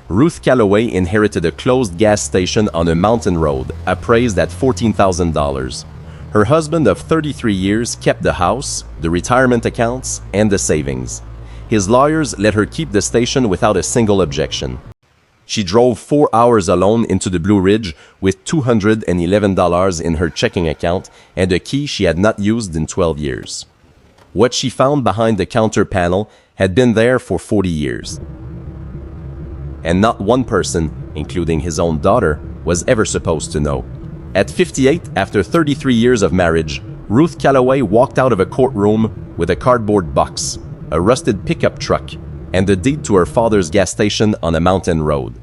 Ruth Calloway inherited a closed gas station on a mountain road, appraised at $14,000. Her husband of 33 years kept the house, the retirement accounts, and the savings. His lawyers let her keep the station without a single objection. She drove 4 hours alone into the Blue Ridge with $211 in her checking account and a key she had not used in 12 years. What she found behind the counter panel had been there for 40 years. And not one person, including his own daughter, was ever supposed to know. At 58, after 33 years of marriage, Ruth Calloway walked out of a courtroom with a cardboard box, a rusted pickup truck, and the deed to her father's gas station on a mountain road.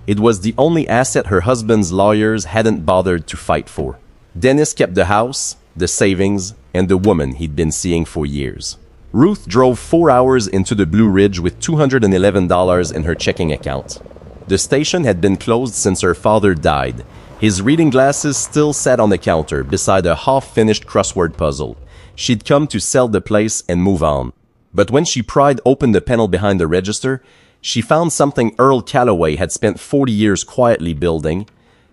It was the only asset her husband's lawyers hadn't bothered to fight for. Dennis kept the house, the savings, and the woman he'd been seeing for years. Ruth drove 4 hours into the Blue Ridge with $211 in her checking account. The station had been closed since her father died. His reading glasses still sat on the counter beside a half-finished crossword puzzle. She'd come to sell the place and move on. But when she pried open the panel behind the register, she found something Earl Calloway had spent 40 years quietly building,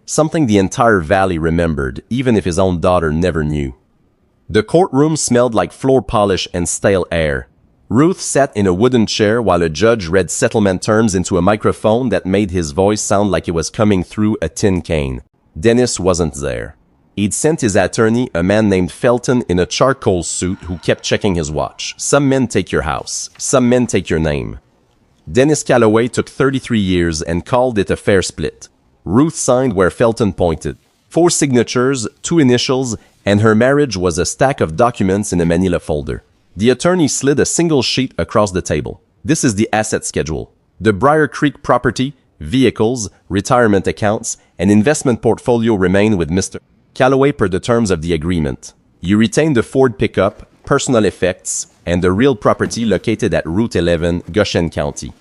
something the entire valley remembered, even if his own daughter never knew. The courtroom smelled like floor polish and stale air. Ruth sat in a wooden chair while a judge read settlement terms into a microphone that made his voice sound like it was coming through a tin can. Dennis wasn't there. He'd sent his attorney, a man named Felton in a charcoal suit who kept checking his watch. Some men take your house. Some men take your name. Dennis Calloway took 33 years and called it a fair split. Ruth signed where Felton pointed. 4 signatures, 2 initials, and her marriage was a stack of documents in a manila folder. The attorney slid a single sheet across the table. This is the asset schedule. The Briar Creek property, vehicles, retirement accounts, and investment portfolio remain with Mr. Calloway per the terms of the agreement. You retain the Ford pickup, personal effects, and the real property located at Route 11, Goshen County.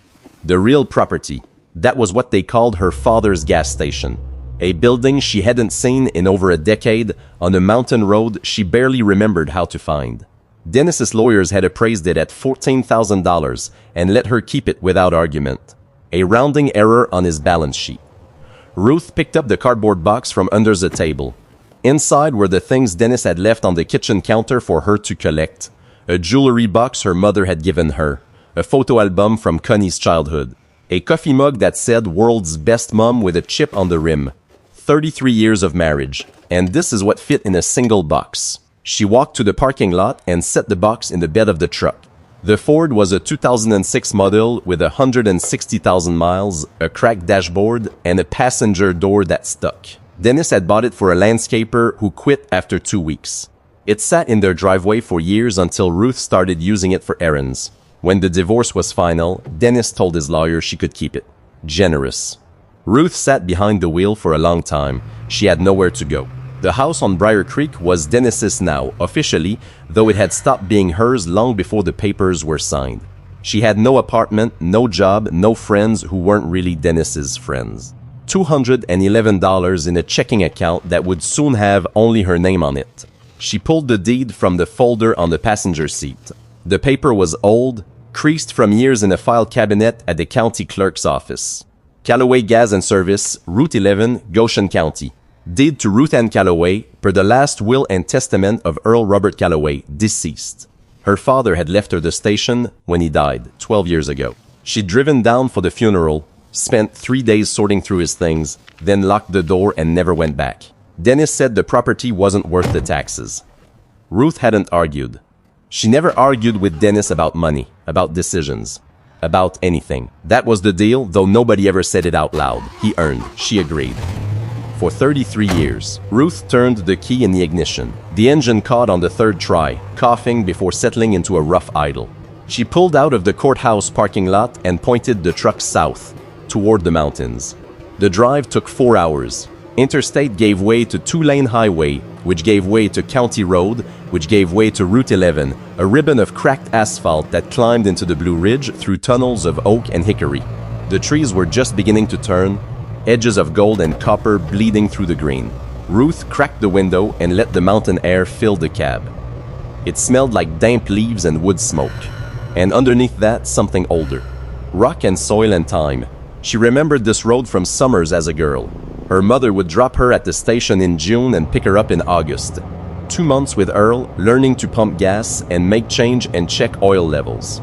The real property. That was what they called her father's gas station. A building she hadn't seen in over a decade on a mountain road she barely remembered how to find. Dennis's lawyers had appraised it at $14,000 and let her keep it without argument. A rounding error on his balance sheet. Ruth picked up the cardboard box from under the table. Inside were the things Dennis had left on the kitchen counter for her to collect. A jewelry box her mother had given her. A photo album from Connie's childhood. A coffee mug that said "World's Best Mom" with a chip on the rim. 33 years of marriage. And this is what fit in a single box. She walked to the parking lot and set the box in the bed of the truck. The Ford was a 2006 model with 160,000 miles, a cracked dashboard, and a passenger door that stuck. Dennis had bought it for a landscaper who quit after 2 weeks. It sat in their driveway for years until Ruth started using it for errands. When the divorce was final, Dennis told his lawyer she could keep it. Generous. Ruth sat behind the wheel for a long time. She had nowhere to go. The house on Briar Creek was Dennis's now, officially, though it had stopped being hers long before the papers were signed. She had no apartment, no job, no friends who weren't really Dennis's friends. $211 in a checking account that would soon have only her name on it. She pulled the deed from the folder on the passenger seat. The paper was old, creased from years in a file cabinet at the county clerk's office. Calloway Gas and Service, Route 11, Goshen County. Deed to Ruth Ann Calloway per the last will and testament of Earl Robert Calloway, deceased. Her father had left her the station when he died, 12 years ago. She'd driven down for the funeral, spent 3 days sorting through his things, then locked the door and never went back. Dennis said the property wasn't worth the taxes. Ruth hadn't argued. She never argued with Dennis about money, about decisions, about anything. That was the deal, though nobody ever said it out loud. He earned. She agreed. For 33 years, Ruth turned the key in the ignition. The engine caught on the third try, coughing before settling into a rough idle. She pulled out of the courthouse parking lot and pointed the truck south, toward the mountains. The drive took 4 hours. Interstate gave way to 2-lane highway, which gave way to county road, which gave way to Route 11, a ribbon of cracked asphalt that climbed into the Blue Ridge through tunnels of oak and hickory. The trees were just beginning to turn, edges of gold and copper bleeding through the green. Ruth cracked the window and let the mountain air fill the cab. It smelled like damp leaves and wood smoke, and underneath that, something older. Rock and soil and time. She remembered this road from summers as a girl. Her mother would drop her at the station in June and pick her up in August. 2 months with Earl, learning to pump gas and make change and check oil levels.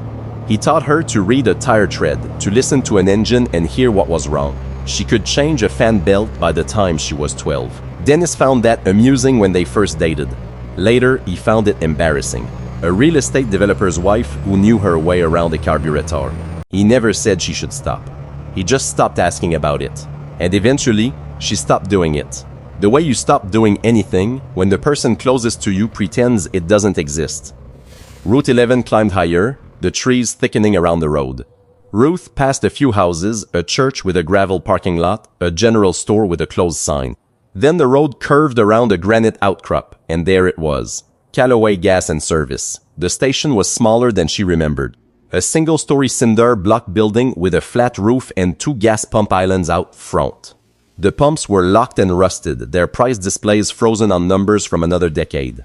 He taught her to read a tire tread, to listen to an engine and hear what was wrong. She could change a fan belt by the time she was 12. Dennis found that amusing when they first dated. Later, he found it embarrassing. A real estate developer's wife who knew her way around a carburetor. He never said she should stop. He just stopped asking about it. And eventually, she stopped doing it. The way you stop doing anything when the person closest to you pretends it doesn't exist. Route 11 climbed higher, the trees thickening around the road. Ruth passed a few houses, a church with a gravel parking lot, a general store with a closed sign. Then the road curved around a granite outcrop, and there it was. Calloway Gas and Service. The station was smaller than she remembered. A single-story cinder block building with a flat roof and 2 gas pump islands out front. The pumps were locked and rusted, their price displays frozen on numbers from another decade.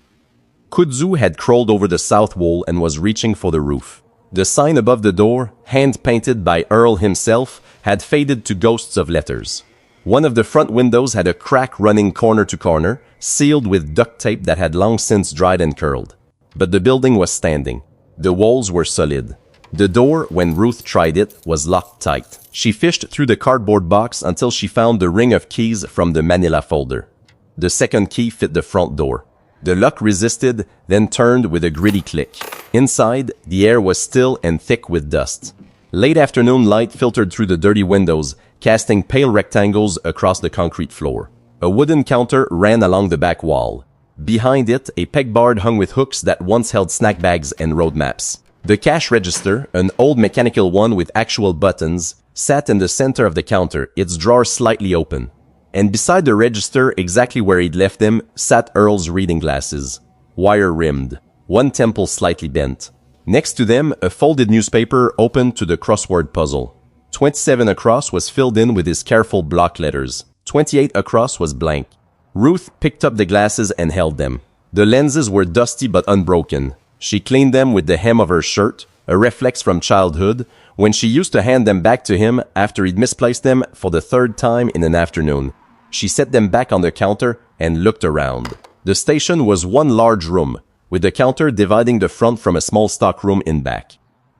Kudzu had crawled over the south wall and was reaching for the roof. The sign above the door, hand-painted by Earl himself, had faded to ghosts of letters. One of the front windows had a crack running corner to corner, sealed with duct tape that had long since dried and curled. But the building was standing. The walls were solid. The door, when Ruth tried it, was locked tight. She fished through the cardboard box until she found the ring of keys from the manila folder. The second key fit the front door. The lock resisted, then turned with a gritty click. Inside, the air was still and thick with dust. Late afternoon light filtered through the dirty windows, casting pale rectangles across the concrete floor. A wooden counter ran along the back wall. Behind it, a pegboard hung with hooks that once held snack bags and road maps. The cash register, an old mechanical one with actual buttons, sat in the center of the counter, its drawer slightly open. And beside the register, exactly where he'd left them, sat Earl's reading glasses. Wire-rimmed, one temple slightly bent. Next to them, a folded newspaper open to the crossword puzzle. 27 across was filled in with his careful block letters. 28 across was blank. Ruth picked up the glasses and held them. The lenses were dusty but unbroken. She cleaned them with the hem of her shirt, a reflex from childhood, when she used to hand them back to him after he'd misplaced them for the 3rd time in an afternoon. She set them back on the counter and looked around. The station was one large room, with the counter dividing the front from a small stockroom in back.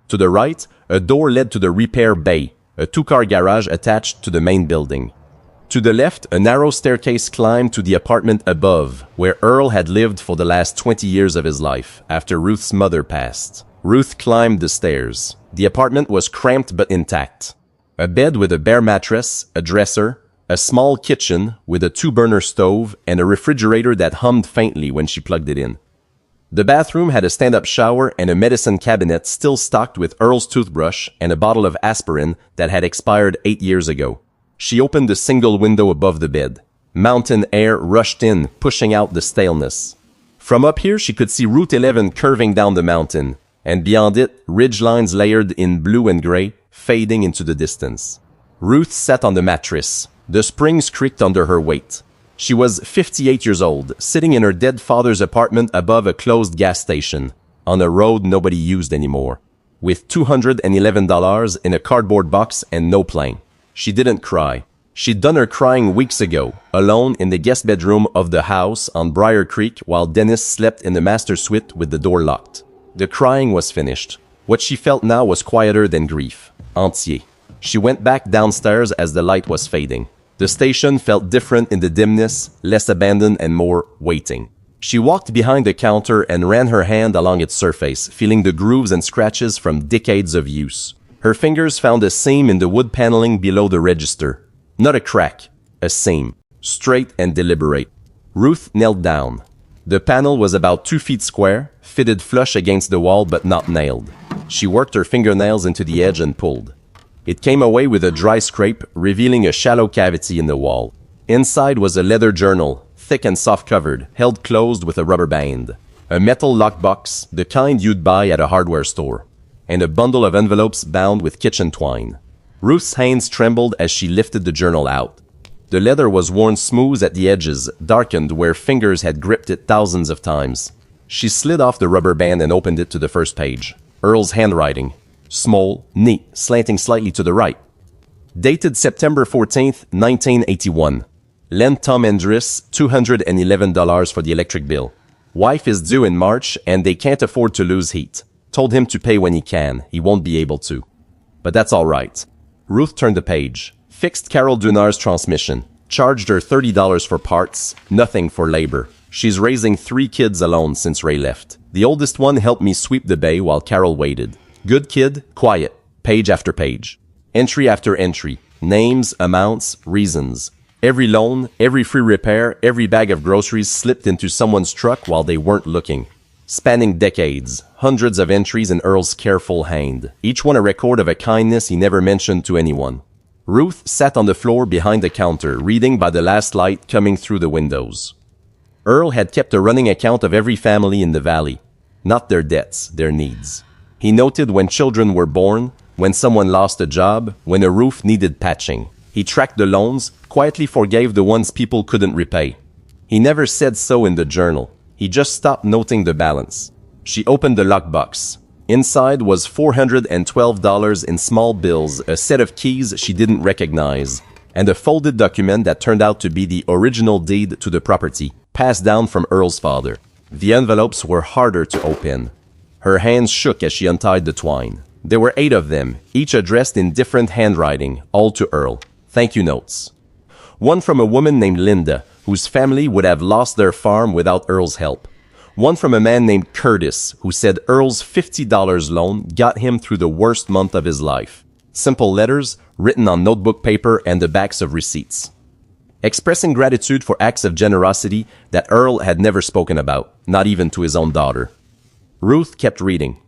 To the right, a door led to the repair bay, a 2-car garage attached to the main building. To the left, a narrow staircase climbed to the apartment above, where Earl had lived for the last 20 years of his life, after Ruth's mother passed. Ruth climbed the stairs. The apartment was cramped but intact. A bed with a bare mattress, a dresser, a small kitchen with a 2-burner stove, and a refrigerator that hummed faintly when she plugged it in. The bathroom had a stand-up shower and a medicine cabinet still stocked with Earl's toothbrush and a bottle of aspirin that had expired 8 years ago. She opened the single window above the bed. Mountain air rushed in, pushing out the staleness. From up here, she could see Route 11 curving down the mountain, and beyond it, ridgelines layered in blue and gray, fading into the distance. Ruth sat on the mattress. The springs creaked under her weight. She was 58 years old, sitting in her dead father's apartment above a closed gas station, on a road nobody used anymore, with $211 in a cardboard box and no plane. She didn't cry. She'd done her crying weeks ago, alone in the guest bedroom of the house on Briar Creek while Dennis slept in the master suite with the door locked. The crying was finished. What she felt now was quieter than grief. Entier. She went back downstairs as the light was fading. The station felt different in the dimness, less abandoned and more waiting. She walked behind the counter and ran her hand along its surface, feeling the grooves and scratches from decades of use. Her fingers found a seam in the wood paneling below the register. Not a crack, a seam. Straight and deliberate. Ruth knelt down. The panel was about 2 feet square, fitted flush against the wall but not nailed. She worked her fingernails into the edge and pulled. It came away with a dry scrape, revealing a shallow cavity in the wall. Inside was a leather journal, thick and soft-covered, held closed with a rubber band. A metal lockbox, the kind you'd buy at a hardware store. And a bundle of envelopes bound with kitchen twine. Ruth's hands trembled as she lifted the journal out. The leather was worn smooth at the edges, darkened where fingers had gripped it thousands of times. She slid off the rubber band and opened it to the first page. Earl's handwriting. Small, neat, slanting slightly to the right. Dated September 14th, 1981. Lent Tom Endris $211 for the electric bill. Wife is due in March and they can't afford to lose heat. Told him to pay when he can. He won't be able to. But that's all right. Ruth turned the page. Fixed Carol Dunar's transmission. Charged her $30 for parts, nothing for labor. She's raising 3 kids alone since Ray left. The oldest one helped me sweep the bay while Carol waited. Good kid, quiet. Page after page. Entry after entry. Names, amounts, reasons. Every loan, every free repair, every bag of groceries slipped into someone's truck while they weren't looking. Spanning decades, hundreds of entries in Earl's careful hand. Each one a record of a kindness he never mentioned to anyone. Ruth sat on the floor behind the counter, reading by the last light coming through the windows. Earl had kept a running account of every family in the valley. Not their debts, their needs. He noted when children were born, when someone lost a job, when a roof needed patching. He tracked the loans, quietly forgave the ones people couldn't repay. He never said so in the journal. He just stopped noting the balance. She opened the lockbox. Inside was $412 in small bills, a set of keys she didn't recognize, and a folded document that turned out to be the original deed to the property, passed down from Earl's father. The envelopes were harder to open. Her hands shook as she untied the twine. There were 8 of them, each addressed in different handwriting, all to Earl. Thank you notes. One from a woman named Linda, whose family would have lost their farm without Earl's help. One from a man named Curtis, who said Earl's $50 loan got him through the worst month of his life. Simple letters, written on notebook paper and the backs of receipts. Expressing gratitude for acts of generosity that Earl had never spoken about, not even to his own daughter. Ruth kept reading.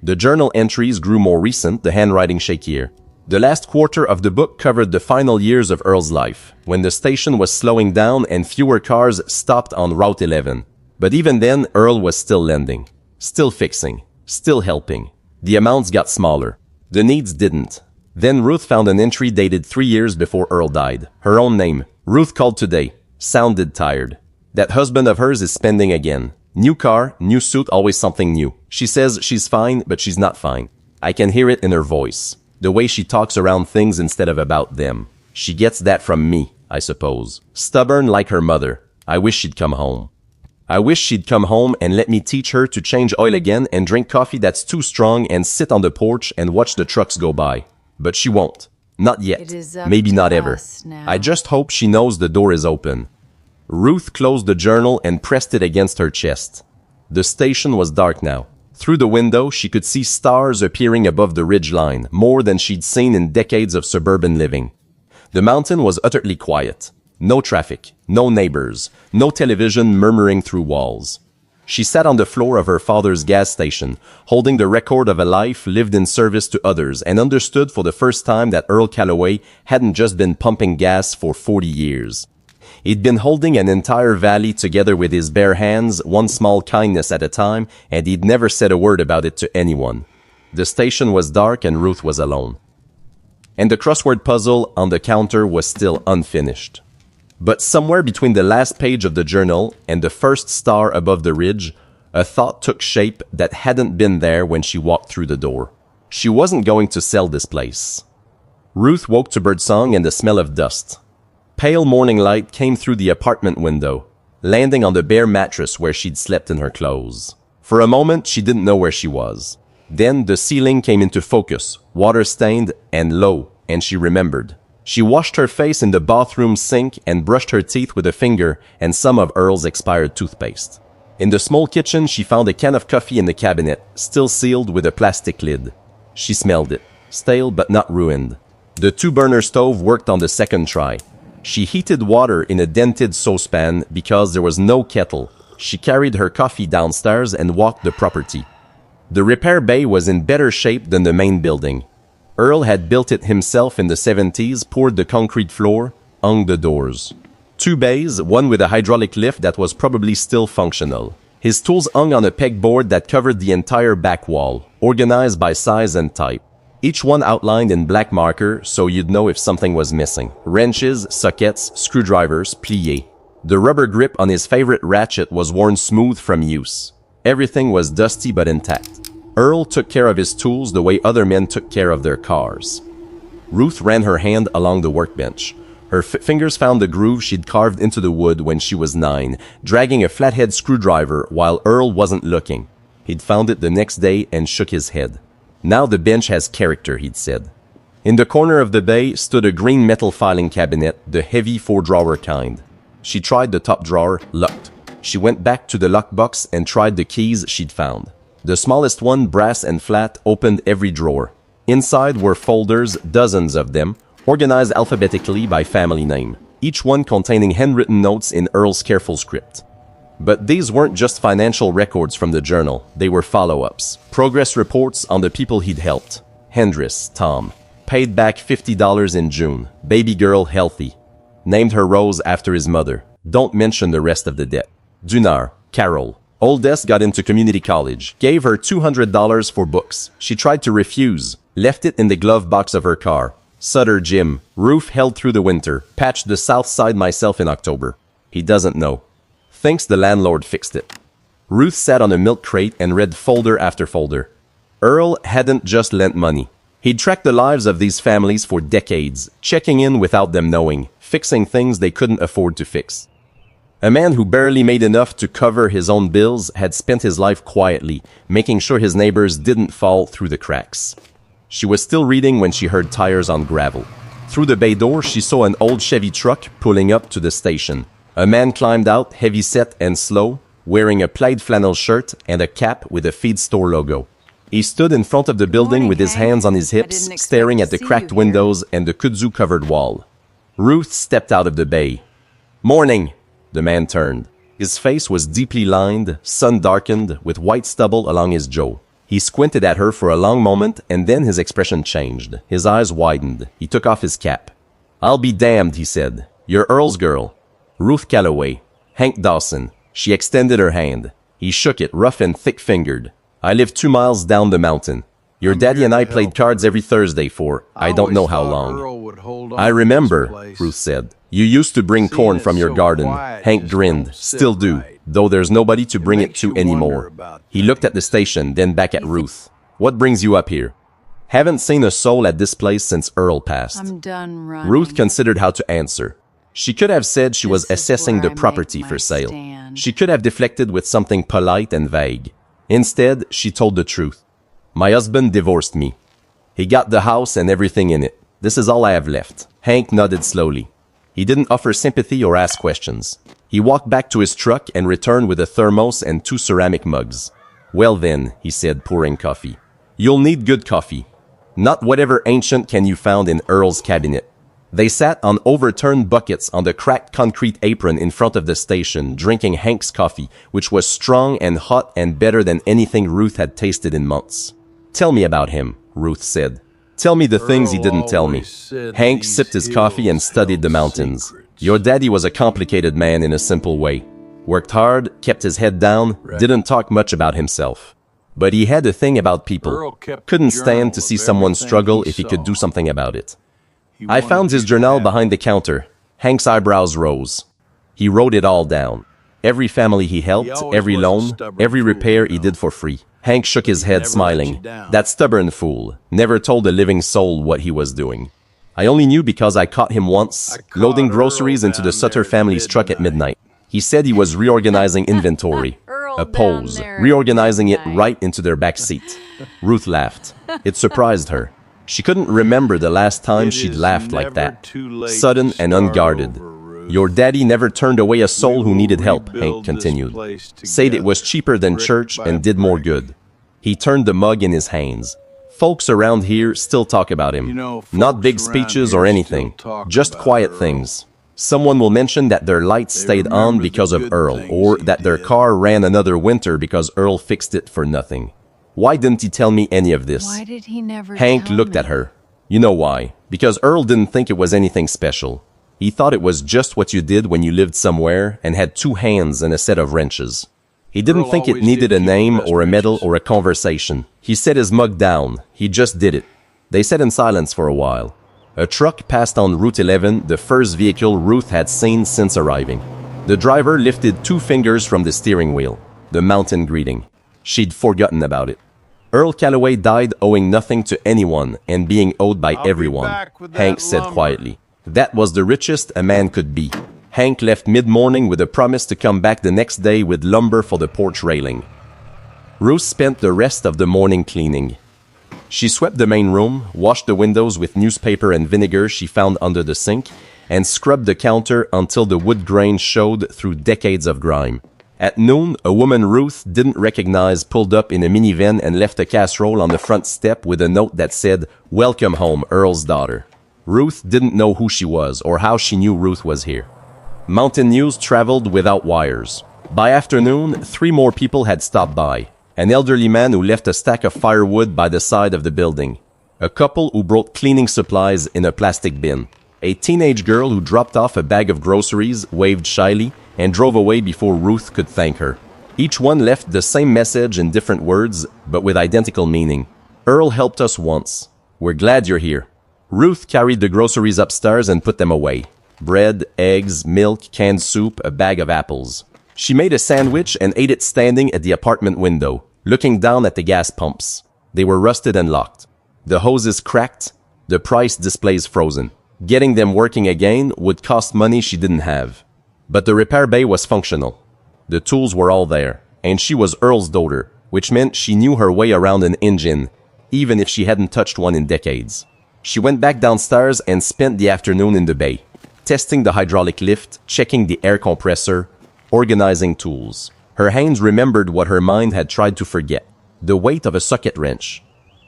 The journal entries grew more recent, the handwriting shakier. The last quarter of the book covered the final years of Earl's life, when the station was slowing down and fewer cars stopped on Route 11. But even then, Earl was still lending, still fixing, still helping. The amounts got smaller. The needs didn't. Then Ruth found an entry dated 3 years before Earl died. Her own name. Ruth called today. Sounded tired. That husband of hers is spending again. New car, new suit, always something new. She says she's fine, but she's not fine. I can hear it in her voice. The way she talks around things instead of about them. She gets that from me, I suppose. Stubborn like her mother. I wish she'd come home. I wish she'd come home and let me teach her to change oil again and drink coffee that's too strong and sit on the porch and watch the trucks go by. But she won't. Not yet. Maybe not ever. I just hope she knows the door is open. Ruth closed the journal and pressed it against her chest. The station was dark now. Through the window, she could see stars appearing above the ridge line, more than she'd seen in decades of suburban living. The mountain was utterly quiet. No traffic, no neighbors, no television murmuring through walls. She sat on the floor of her father's gas station, holding the record of a life lived in service to others, and understood for the first time that Earl Calloway hadn't just been pumping gas for 40 years. He'd been holding an entire valley together with his bare hands, one small kindness at a time, and he'd never said a word about it to anyone. The station was dark and Ruth was alone. And the crossword puzzle on the counter was still unfinished. But somewhere between the last page of the journal and the first star above the ridge, a thought took shape that hadn't been there when she walked through the door. She wasn't going to sell this place. Ruth woke to birdsong and the smell of dust. Pale morning light came through the apartment window, landing on the bare mattress where she'd slept in her clothes. For a moment, she didn't know where she was. Then the ceiling came into focus, water-stained and low, and she remembered. She washed her face in the bathroom sink and brushed her teeth with a finger and some of Earl's expired toothpaste. In the small kitchen, she found a can of coffee in the cabinet, still sealed with a plastic lid. She smelled it, stale but not ruined. The 2-burner stove worked on the second try. She heated water in a dented saucepan because there was no kettle. She carried her coffee downstairs and walked the property. The repair bay was in better shape than the main building. Earl had built it himself in the 70s, poured the concrete floor, hung the doors. 2 bays, one with a hydraulic lift that was probably still functional. His tools hung on a pegboard that covered the entire back wall, organized by size and type. Each one outlined in black marker so you'd know if something was missing. Wrenches, sockets, screwdrivers, pliés. The rubber grip on his favorite ratchet was worn smooth from use. Everything was dusty but intact. Earl took care of his tools the way other men took care of their cars. Ruth ran her hand along the workbench. Her fingers found the groove she'd carved into the wood when she was 9, dragging a flathead screwdriver while Earl wasn't looking. He'd found it the next day and shook his head. Now the bench has character, he'd said. In the corner of the bay stood a green metal filing cabinet, the heavy 4-drawer kind. She tried the top drawer, locked. She went back to the lockbox and tried the keys she'd found. The smallest one, brass and flat, opened every drawer. Inside were folders, dozens of them, organized alphabetically by family name, each one containing handwritten notes in Earl's careful script. But these weren't just financial records from the journal, they were follow-ups, progress reports on the people he'd helped. Hendris, Tom. Paid back $50 in June. Baby girl healthy. Named her Rose after his mother. Don't mention the rest of the debt. Dunar, Carol. Oldest got into community college. Gave her $200 for books. She tried to refuse. Left it in the glove box of her car. Sutter Jim. Roof held through the winter. Patched the south side myself in October. He doesn't know. Thinks the landlord fixed it. Ruth sat on a milk crate and read folder after folder. Earl hadn't just lent money. He'd tracked the lives of these families for decades, checking in without them knowing, fixing things they couldn't afford to fix. A man who barely made enough to cover his own bills had spent his life quietly, making sure his neighbors didn't fall through the cracks. She was still reading when she heard tires on gravel. Through the bay door, she saw an old Chevy truck pulling up to the station. A man climbed out, heavy-set and slow, wearing a plaid flannel shirt and a cap with a feed store logo. He stood in front of the building with his hands on his hips, staring at the cracked windows and the kudzu-covered wall. Ruth stepped out of the bay. "Morning!" The man turned. His face was deeply lined, sun-darkened, with white stubble along his jaw. He squinted at her for a long moment, and then his expression changed. His eyes widened. He took off his cap. "I'll be damned," he said. "You're Earl's girl." Ruth Calloway. Hank Dawson. She extended her hand. He shook it, rough and thick-fingered. "I live 2 miles down the mountain. Your daddy and I played cards every Thursday for I don't know how long." "I remember," Ruth said. "You used to bring corn from your garden." Hank grinned. "Still do, though there's nobody to bring it to anymore." He looked at the station, then back at Ruth. "What brings you up here?" "Haven't seen a soul at this place since Earl passed." I'm done running. Ruth considered how to answer. She could have said she was assessing the property for sale. She could have deflected with something polite and vague. Instead, she told the truth. "My husband divorced me. He got the house and everything in it. This is all I have left." Hank nodded slowly. He didn't offer sympathy or ask questions. He walked back to his truck and returned with a thermos and 2 ceramic mugs. "Well then," he said, pouring coffee. "You'll need good coffee. Not whatever ancient can you found in Earl's cabinet." They sat on overturned buckets on the cracked concrete apron in front of the station, drinking Hank's coffee, which was strong and hot and better than anything Ruth had tasted in months. "Tell me about him," Ruth said. "Tell me the things he didn't tell me." Hank sipped his coffee and studied the mountains. "Your daddy was a complicated man in a simple way. Worked hard, kept his head down, didn't talk much about himself. But he had a thing about people. Couldn't stand to see someone struggle if he could do something about it." I found his journal behind the counter. Hank's eyebrows rose. He wrote it all down. Every family he helped, every loan, every repair he did for free. Hank shook his head, smiling. "That stubborn fool. Never told a living soul what he was doing. I only knew because I caught him once, loading groceries into the Sutter family's truck at midnight. He said he was reorganizing inventory. A pose. Reorganizing it right into their back seat." Ruth laughed. It surprised her. She couldn't remember the last time she'd laughed like that. Sudden and unguarded. "Your daddy never turned away a soul who needed help," Hank continued. "Said it was cheaper than church and did more good." He turned the mug in his hands. "Folks around here still talk about him. Not big speeches or anything, just quiet things. Someone will mention that their lights stayed on because of Earl, or that their car ran another winter because Earl fixed it for nothing. Why didn't he tell me any of this?" Why did he never Hank tell looked me? at her. "You know why? Because Earl didn't think it was anything special. He thought it was just what you did when you lived somewhere and had 2 hands and a set of wrenches. He didn't think it needed a name or a medal or a conversation. He set his mug down. He just did it." They sat in silence for a while. A truck passed on Route 11, the first vehicle Ruth had seen since arriving. The driver lifted 2 fingers from the steering wheel, the mountain greeting. She'd forgotten about it. Earl Calloway died owing nothing to anyone and being owed by everyone, Hank said quietly. That was the richest a man could be. Hank left mid-morning with a promise to come back the next day with lumber for the porch railing. Ruth spent the rest of the morning cleaning. She swept the main room, washed the windows with newspaper and vinegar she found under the sink, and scrubbed the counter until the wood grain showed through decades of grime. At noon, a woman Ruth didn't recognize pulled up in a minivan and left a casserole on the front step with a note that said, "Welcome home, Earl's daughter." Ruth didn't know who she was or how she knew Ruth was here. Mountain News traveled without wires. By afternoon, 3 more people had stopped by. An elderly man who left a stack of firewood by the side of the building. A couple who brought cleaning supplies in a plastic bin. A teenage girl who dropped off a bag of groceries, waved shyly, and drove away before Ruth could thank her. Each one left the same message in different words, but with identical meaning. Earl helped us once. We're glad you're here. Ruth carried the groceries upstairs and put them away. Bread, eggs, milk, canned soup, a bag of apples. She made a sandwich and ate it standing at the apartment window, looking down at the gas pumps. They were rusted and locked. The hoses cracked, the price displays frozen. Getting them working again would cost money she didn't have. But the repair bay was functional. The tools were all there, and she was Earl's daughter, which meant she knew her way around an engine, even if she hadn't touched one in decades. She went back downstairs and spent the afternoon in the bay, testing the hydraulic lift, checking the air compressor, organizing tools. Her hands remembered what her mind had tried to forget. The weight of a socket wrench,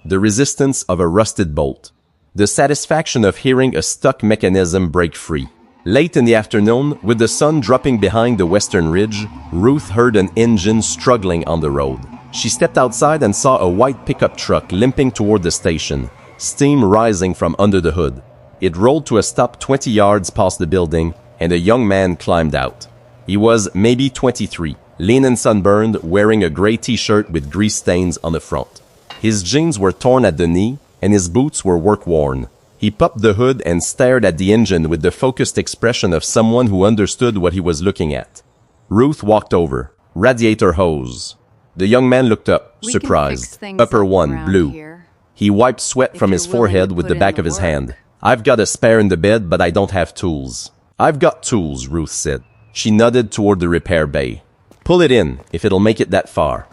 the resistance of a rusted bolt, the satisfaction of hearing a stuck mechanism break free. Late in the afternoon, with the sun dropping behind the western ridge, Ruth heard an engine struggling on the road. She stepped outside and saw a white pickup truck limping toward the station, steam rising from under the hood. It rolled to a stop 20 yards past the building, and a young man climbed out. He was maybe 23, lean and sunburned, wearing a gray t-shirt with grease stains on the front. His jeans were torn at the knee, and his boots were work-worn. He popped the hood and stared at the engine with the focused expression of someone who understood what he was looking at. Ruth walked over. Radiator hose. The young man looked up, surprised. Upper one, blue. Here. He wiped sweat from his forehead with the back of his hand. I've got a spare in the bed, but I don't have tools. I've got tools, Ruth said. She nodded toward the repair bay. Pull it in, if it'll make it that far.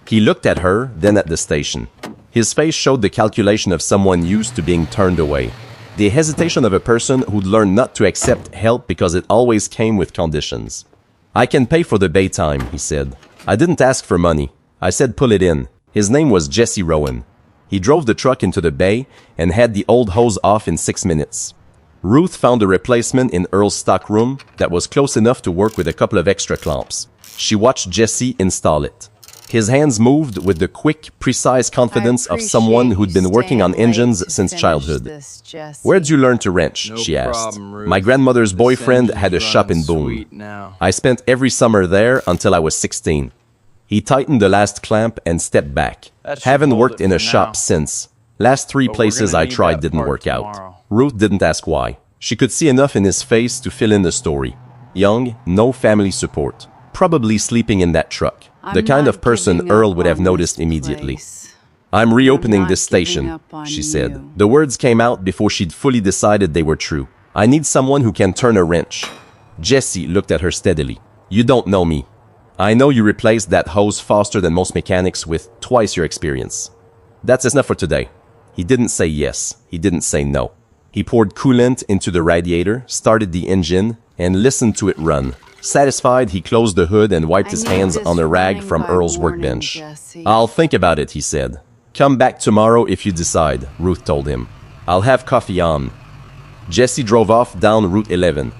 He looked at her, then at the station. His face showed the calculation of someone used to being turned away. The hesitation of a person who'd learned not to accept help because it always came with conditions. I can pay for the bay time, he said. I didn't ask for money. I said pull it in. His name was Jesse Rowan. He drove the truck into the bay and had the old hose off in 6 minutes. Ruth found a replacement in Earl's stockroom that was close enough to work with a couple of extra clamps. She watched Jesse install it. His hands moved with the quick, precise confidence of someone who'd been working on engines since childhood. Where'd you learn to wrench? She asked. My grandmother's boyfriend had a shop in Boone. I spent every summer there until I was 16. He tightened the last clamp and stepped back. Haven't worked in a shop since. Last 3 places I tried didn't work out. Ruth didn't ask why. She could see enough in his face to fill in the story. Young, no family support. Probably sleeping in that truck. The kind of person Earl would have noticed immediately. I'm reopening this station, she said. The words came out before she'd fully decided they were true. I need someone who can turn a wrench. Jesse looked at her steadily. You don't know me. I know you replaced that hose faster than most mechanics with twice your experience. That's enough for today. He didn't say yes. He didn't say no. He poured coolant into the radiator, started the engine, and listened to it run. Satisfied, he closed the hood and wiped his hands on a rag from Earl's workbench. I'll think about it, he said. Come back tomorrow if you decide, Ruth told him. I'll have coffee on. Jesse drove off down Route 11.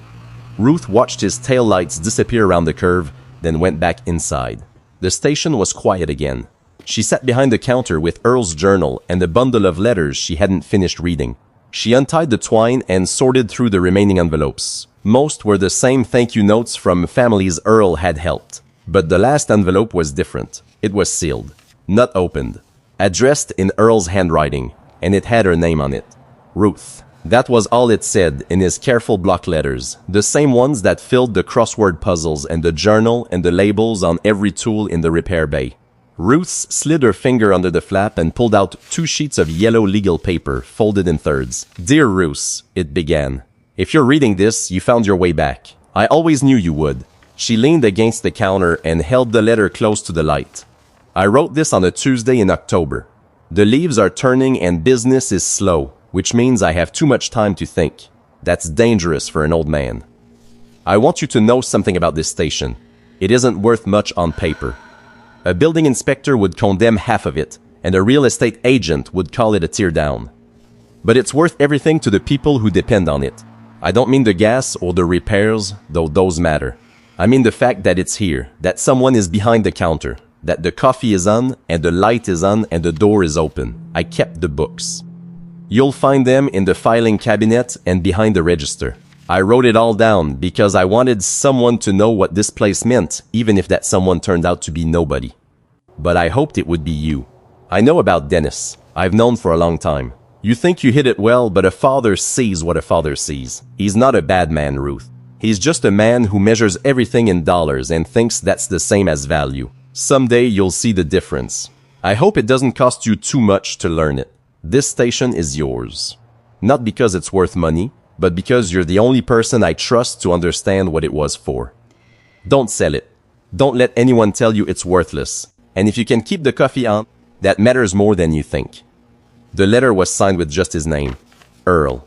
Ruth watched his taillights disappear around the curve, then went back inside. The station was quiet again. She sat behind the counter with Earl's journal and a bundle of letters she hadn't finished reading. She untied the twine and sorted through the remaining envelopes. Most were the same thank you notes from families Earl had helped. But the last envelope was different. It was sealed, not opened, addressed in Earl's handwriting, and it had her name on it. Ruth. That was all it said in his careful block letters, the same ones that filled the crossword puzzles and the journal and the labels on every tool in the repair bay. Ruth slid her finger under the flap and pulled out 2 sheets of yellow legal paper, folded in thirds. "Dear Ruth," it began. "If you're reading this, you found your way back. I always knew you would." She leaned against the counter and held the letter close to the light. "I wrote this on a Tuesday in October. The leaves are turning and business is slow, which means I have too much time to think. That's dangerous for an old man. I want you to know something about this station. It isn't worth much on paper. A building inspector would condemn half of it, and a real estate agent would call it a teardown. But it's worth everything to the people who depend on it. I don't mean the gas or the repairs, though those matter. I mean the fact that it's here, that someone is behind the counter, that the coffee is on, and the light is on, and the door is open. I kept the books. You'll find them in the filing cabinet and behind the register. I wrote it all down because I wanted someone to know what this place meant, even if that someone turned out to be nobody. But I hoped it would be you. I know about Dennis. I've known for a long time. You think you hit it well, but a father sees what a father sees. He's not a bad man, Ruth. He's just a man who measures everything in dollars and thinks that's the same as value. Someday you'll see the difference. I hope it doesn't cost you too much to learn it. This station is yours. Not because it's worth money, but because you're the only person I trust to understand what it was for. Don't sell it. Don't let anyone tell you it's worthless. And if you can keep the coffee on, that matters more than you think." The letter was signed with just his name, Earl.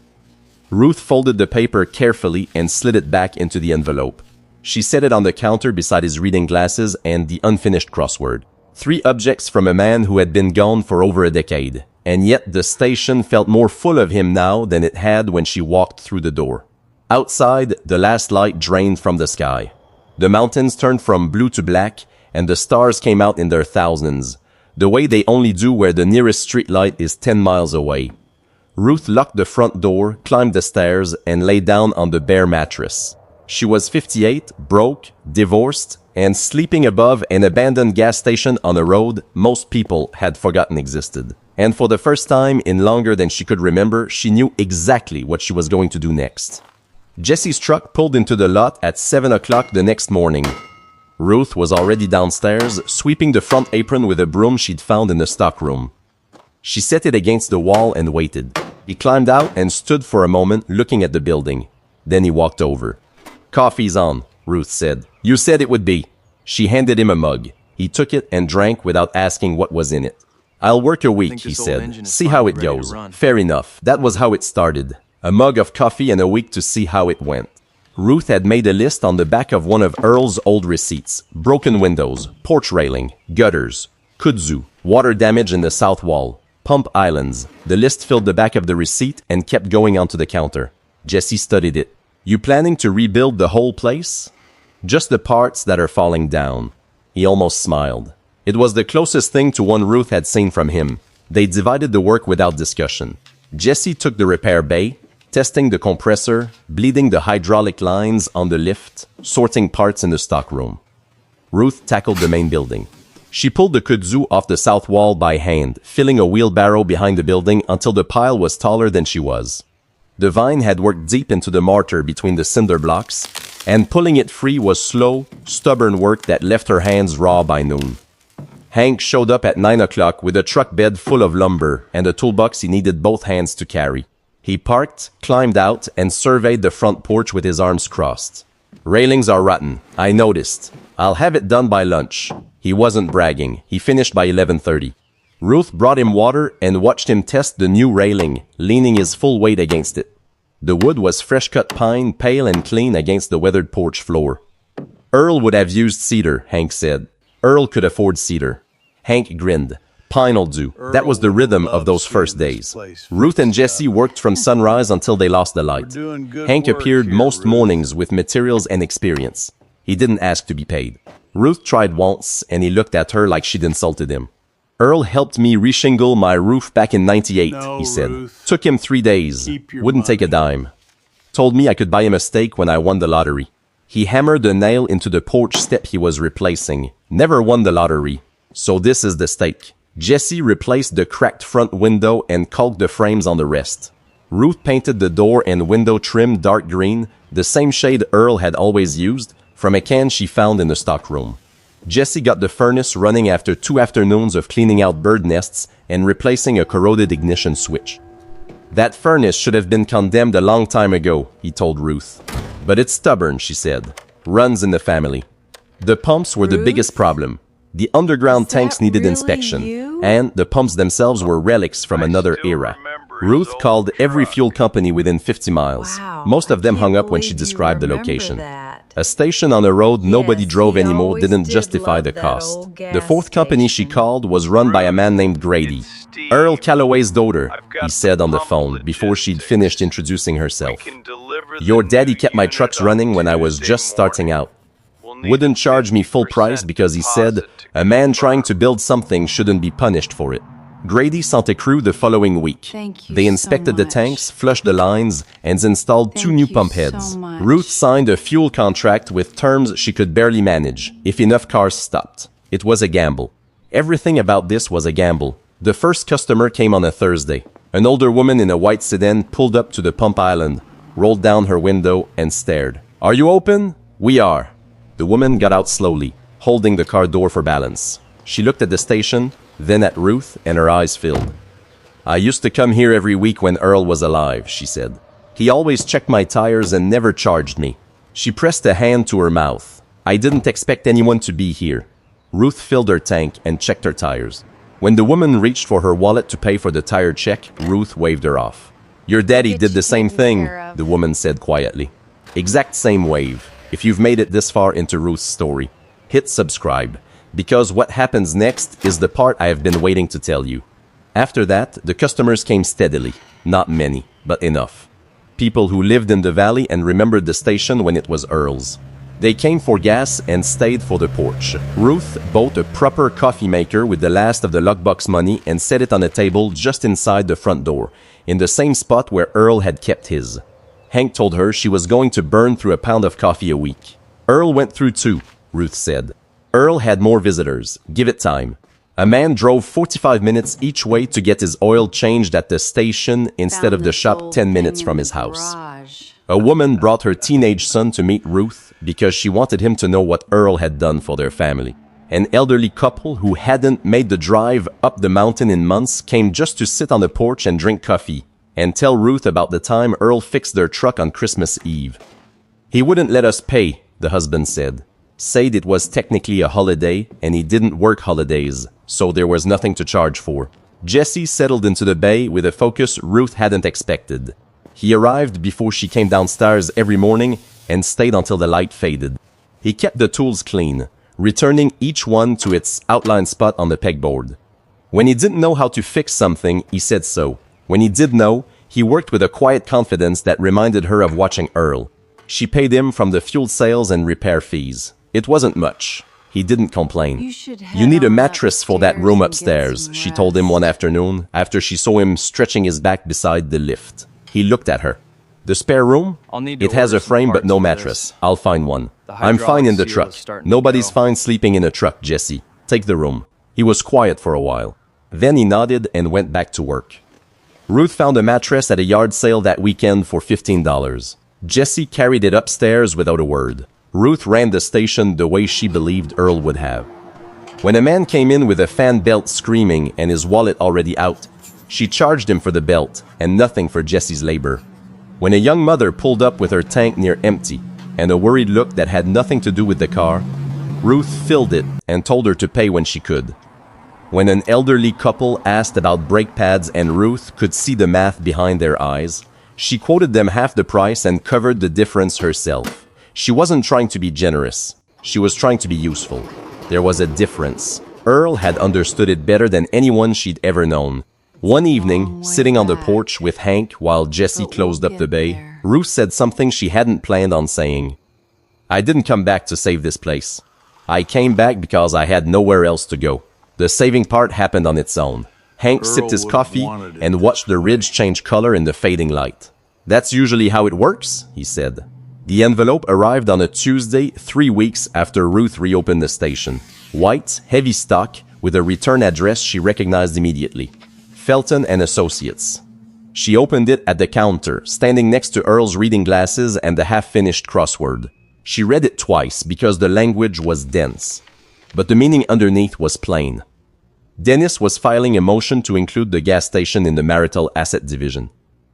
Ruth folded the paper carefully and slid it back into the envelope. She set it on the counter beside his reading glasses and the unfinished crossword. 3 objects from a man who had been gone for over a decade. And yet the station felt more full of him now than it had when she walked through the door. Outside, the last light drained from the sky. The mountains turned from blue to black, and the stars came out in their thousands, the way they only do where the nearest street light is 10 miles away. Ruth locked the front door, climbed the stairs, and lay down on the bare mattress. She was 58, broke, divorced, and sleeping above an abandoned gas station on a road most people had forgotten existed. And for the first time in longer than she could remember, she knew exactly what she was going to do next. Jesse's truck pulled into the lot at 7 o'clock the next morning. Ruth was already downstairs, sweeping the front apron with a broom she'd found in the stockroom. She set it against the wall and waited. He climbed out and stood for a moment looking at the building. Then he walked over. "Coffee's on," Ruth said. "You said it would be." She handed him a mug. He took it and drank without asking what was in it. "I'll work a week," he said. "See how it goes." Fair enough. That was how it started. A mug of coffee and a week to see how it went. Ruth had made a list on the back of one of Earl's old receipts. Broken windows, porch railing, gutters, kudzu, water damage in the south wall, pump islands. The list filled the back of the receipt and kept going onto the counter. Jesse studied it. "You planning to rebuild the whole place?" "Just the parts that are falling down." He almost smiled. It was the closest thing to one Ruth had seen from him. They divided the work without discussion. Jesse took the repair bay, testing the compressor, bleeding the hydraulic lines on the lift, sorting parts in the stockroom. Ruth tackled the main building. She pulled the kudzu off the south wall by hand, filling a wheelbarrow behind the building until the pile was taller than she was. The vine had worked deep into the mortar between the cinder blocks, and pulling it free was slow, stubborn work that left her hands raw by noon. Hank showed up at 9 o'clock with a truck bed full of lumber and a toolbox he needed both hands to carry. He parked, climbed out, and surveyed the front porch with his arms crossed. "Railings are rotten, I noticed. I'll have it done by lunch." He wasn't bragging. He finished by 11:30. Ruth brought him water and watched him test the new railing, leaning his full weight against it. The wood was fresh-cut pine, pale and clean against the weathered porch floor. "Earl would have used cedar," Hank said. Earl could afford cedar. Hank grinned. "Pine'll do." That was the rhythm of those first days. Ruth and Jesse worked from sunrise until they lost the light. Hank appeared most mornings with materials and experience. He didn't ask to be paid. Ruth tried once, and he looked at her like she'd insulted him. "Earl helped me reshingle my roof back in '98, he said. "Took him 3 days. Wouldn't take a dime. Told me I could buy him a steak when I won the lottery." He hammered a nail into the porch step he was replacing. "Never won the lottery. So this is the steak." Jesse replaced the cracked front window and caulked the frames on the rest. Ruth painted the door and window trim dark green, the same shade Earl had always used, from a can she found in the stockroom. Jessie got the furnace running after 2 afternoons of cleaning out bird nests and replacing a corroded ignition switch. "That furnace should have been condemned a long time ago," he told Ruth. "But it's stubborn," she said. "Runs in the family." The pumps were the biggest problem. The underground tanks needed inspection, and the pumps themselves were relics from another era. Ruth called every fuel company within 50 miles. Most of them hung up when she described the location. A station on a road nobody drove anymore didn't justify the cost. The fourth company she called was run by a man named Grady. "Earl Calloway's daughter," he said on the phone before she'd finished introducing herself. "Your daddy kept my trucks running when I was just starting out. Wouldn't charge me full price because he said a man trying to build something shouldn't be punished for it." Grady sent a crew the following week. They inspected the tanks, flushed the lines, and installed 2 new pump heads. Ruth signed a fuel contract with terms she could barely manage if enough cars stopped. It was a gamble. Everything about this was a gamble. The first customer came on a Thursday. An older woman in a white sedan pulled up to the pump island, rolled down her window, and stared. "Are you open?" "We are." The woman got out slowly, holding the car door for balance. She looked at the station, then at Ruth, and her eyes filled. "I used to come here every week when Earl was alive," she said. "He always checked my tires and never charged me." She pressed a hand to her mouth. "I didn't expect anyone to be here." Ruth filled her tank and checked her tires. When the woman reached for her wallet to pay for the tire check, Ruth waved her off. "Your daddy did the same thing," the woman said quietly. Exact same wave. If you've made it this far into Ruth's story, hit subscribe, because what happens next is the part I have been waiting to tell you. After that, the customers came steadily. Not many, but enough. People who lived in the valley and remembered the station when it was Earl's. They came for gas and stayed for the porch. Ruth bought a proper coffee maker with the last of the lockbox money and set it on a table just inside the front door, in the same spot where Earl had kept his. Hank told her she was going to burn through a pound of coffee a week. "Earl went through 2, Ruth said. "Earl had more visitors. Give it time. A man drove 45 minutes each way to get his oil changed at the station instead of the shop 10 minutes from his house. A woman brought her teenage son to meet Ruth because she wanted him to know what Earl had done for their family. An elderly couple who hadn't made the drive up the mountain in months came just to sit on the porch and drink coffee and tell Ruth about the time Earl fixed their truck on Christmas Eve. He wouldn't let us pay, the husband said. Said it was technically a holiday and he didn't work holidays, so there was nothing to charge for. Jesse settled into the bay with a focus Ruth hadn't expected. He arrived before she came downstairs every morning and stayed until the light faded. He kept the tools clean, returning each one to its outlined spot on the pegboard. When he didn't know how to fix something, he said so. When he did know, he worked with a quiet confidence that reminded her of watching Earl. She paid him from the fuel sales and repair fees. It wasn't much. He didn't complain. You need a mattress for that room upstairs, she told him one afternoon after she saw him stretching his back beside the lift. He looked at her. The spare room? It has a frame but no mattress. I'll find one. I'm fine in the truck. Nobody's fine sleeping in a truck, Jesse. Take the room. He was quiet for a while. Then he nodded and went back to work. Ruth found a mattress at a yard sale that weekend for $15. Jesse carried it upstairs without a word. Ruth ran the station the way she believed Earl would have. When a man came in with a fan belt screaming and his wallet already out, she charged him for the belt and nothing for Jesse's labor. When a young mother pulled up with her tank near empty and a worried look that had nothing to do with the car, Ruth filled it and told her to pay when she could. When an elderly couple asked about brake pads and Ruth could see the math behind their eyes, she quoted them half the price and covered the difference herself. She wasn't trying to be generous. She was trying to be useful. There was a difference. Earl had understood it better than anyone she'd ever known. One evening, sitting on the porch with Hank while Jesse closed up the bay, Ruth said something she hadn't planned on saying. I didn't come back to save this place. I came back because I had nowhere else to go. The saving part happened on its own. Hank sipped his coffee and watched the ridge change color in the fading light. That's usually how it works, he said. The envelope arrived on a Tuesday 3 weeks after Ruth reopened the station. White, heavy stock, with a return address she recognized immediately. Felton and Associates. She opened it at the counter, standing next to Earl's reading glasses and the half-finished crossword. She read it twice because the language was dense. but the meaning underneath was plain. Dennis was filing a motion to include the gas station in the marital asset division.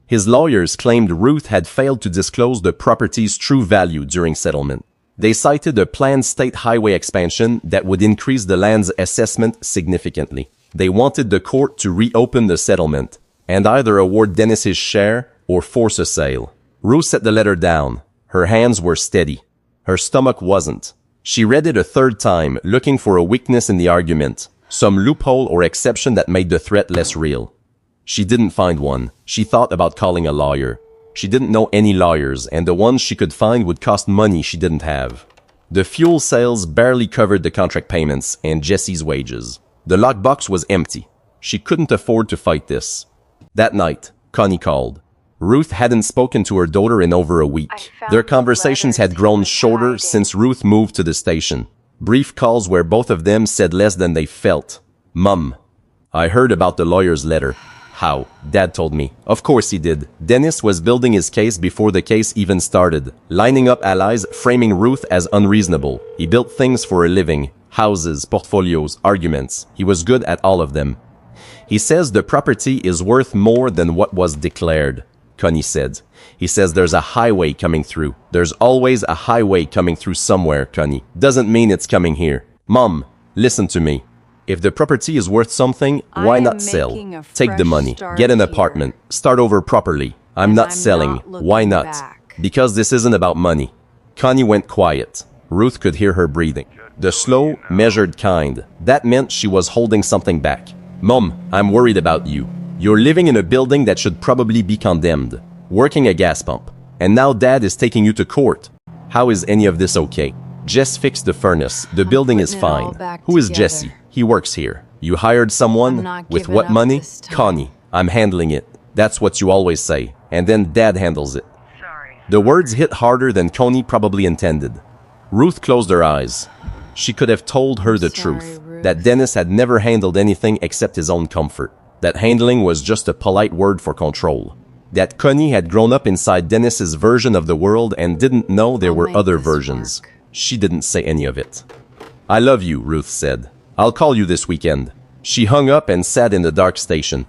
His lawyers claimed Ruth had failed to disclose the property's true value during settlement. They cited a planned state highway expansion that would increase the land's assessment significantly. They wanted the court to reopen the settlement and either award Dennis his share or force a sale. Ruth set the letter down. Her hands were steady. Her stomach wasn't. She read it a third time, looking for a weakness in the argument, some loophole or exception that made the threat less real. She didn't find one. She thought about calling a lawyer. She didn't know any lawyers, and the ones she could find would cost money she didn't have. The fuel sales barely covered the contract payments and Jesse's wages. The lockbox was empty. She couldn't afford to fight this. That night, Connie called. Ruth hadn't spoken to her daughter in over a week. Their conversations had grown shorter since Ruth moved to the station. Brief calls where both of them said less than they felt. Mum, I heard about the lawyer's letter. How? Dad told me. Of course he did. Dennis was building his case before the case even started, lining up allies, framing Ruth as unreasonable. He built things for a living. Houses, portfolios, arguments. He was good at all of them. He says the property is worth more than what was declared, Connie said. He says there's a highway coming through. There's always a highway coming through somewhere, Connie. Doesn't mean it's coming here. Mom, listen to me. If the property is worth something, why not sell? Take the money, get an apartment, start over properly. I'm not selling. Why not? Because this isn't about money. Connie went quiet. Ruth could hear her breathing. The slow, measured kind. That meant she was holding something back. Mom, I'm worried about you. You're living in a building that should probably be condemned, working a gas pump, and now Dad is taking you to court. How is any of this okay? Jess fixed the furnace. The building is fine. Who is Jesse? He works here. You hired someone? With what money? Connie. I'm handling it. That's what you always say. And then Dad handles it. The words hit harder than Connie probably intended. Ruth closed her eyes. She could have told her the truth, that Dennis had never handled anything except his own comfort. That handling was just a polite word for control. That Connie had grown up inside Dennis's version of the world and didn't know there were other versions. She didn't say any of it. I love you, Ruth said. I'll call you this weekend. She hung up and sat in the dark station.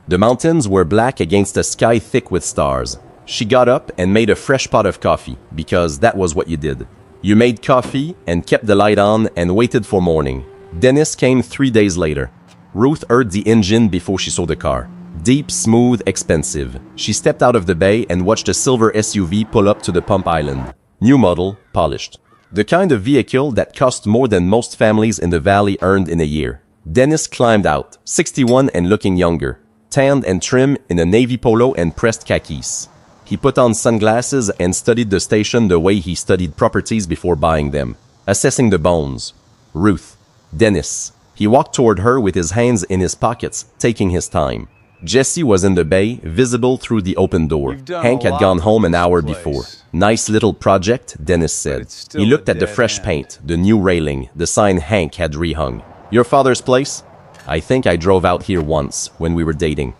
The mountains were black against a sky thick with stars. She got up and made a fresh pot of coffee, because that was what you did. You made coffee and kept the light on and waited for morning. Dennis came 3 days later. Ruth heard the engine before she saw the car. Deep, smooth, expensive. She stepped out of the bay and watched a silver SUV pull up to the pump island. New model, polished. The kind of vehicle that cost more than most families in the valley earned in a year. Dennis climbed out, 61 and looking younger, tanned and trim in a navy polo and pressed khakis. He put on sunglasses and studied the station the way he studied properties before buying them, assessing the bones. Ruth. Dennis. He walked toward her with his hands in his pockets, taking his time. Jesse was in the bay, visible through the open door. Hank had gone home an hour before. Nice little project, Dennis said. He looked at the fresh paint, the new railing, the sign Hank had rehung. Your father's place? I think I drove out here once, when we were dating.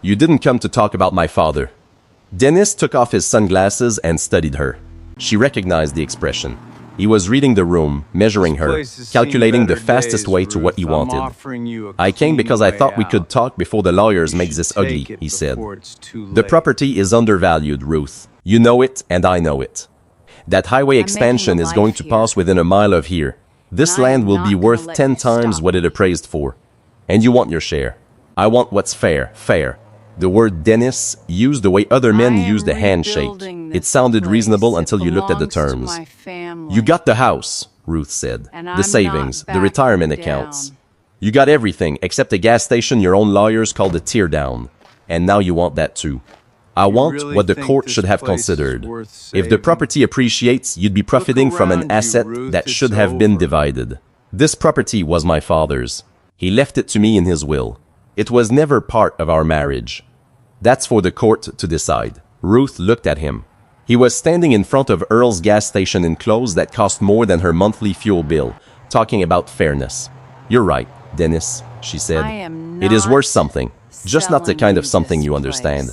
You didn't come to talk about my father. Dennis took off his sunglasses and studied her. She recognized the expression. He was reading the room, measuring her, calculating the fastest way to what he wanted. I came because I thought we could talk before the lawyers make this ugly, he said. The property is undervalued, Ruth. You know it, and I know it. That highway expansion is going to pass within a mile of here. This land will be worth 10 times what it appraised for. And you want your share. I want what's fair, fair. The word Dennis used the way other men used a handshake. It sounded reasonable until you looked at the terms. You got the house, Ruth said. The savings, the retirement accounts. You got everything except a gas station your own lawyers called a teardown. And now you want that too. I want what the court should have considered. If the property appreciates, you'd be profiting from an asset that should have been divided. This property was my father's. He left it to me in his will. It was never part of our marriage. That's for the court to decide. Ruth looked at him. He was standing in front of Earl's gas station in clothes that cost more than her monthly fuel bill, talking about fairness. You're right, Dennis, she said. It is worth something, just not the kind of something you understand.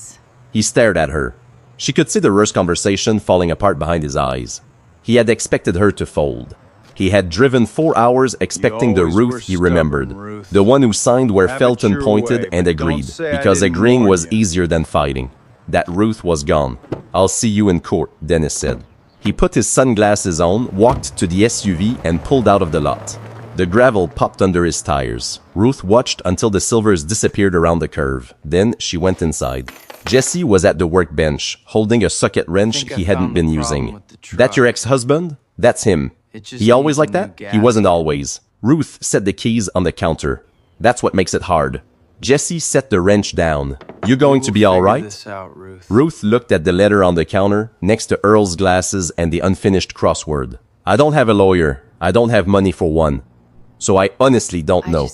He stared at her. She could see the worst conversation falling apart behind his eyes. He had expected her to fold. He had driven 4 hours expecting the Ruth he remembered. The one who signed where Felton pointed and agreed, because agreeing was easier than fighting. That Ruth was gone. "I'll see you in court," Dennis said. He put his sunglasses on, walked to the SUV, and pulled out of the lot. The gravel popped under his tires. Ruth watched until the silvers disappeared around the curve. Then she went inside. Jesse was at the workbench, holding a socket wrench he hadn't been using. "That your ex-husband?" "That's him." "He always like that?" "He wasn't always." Ruth set the keys on the counter. "That's what makes it hard." Jesse set the wrench down. "You going to be all right?" Ruth looked at the letter on the counter, next to Earl's glasses and the unfinished crossword. "I don't have a lawyer. I don't have money for one. So I honestly don't know."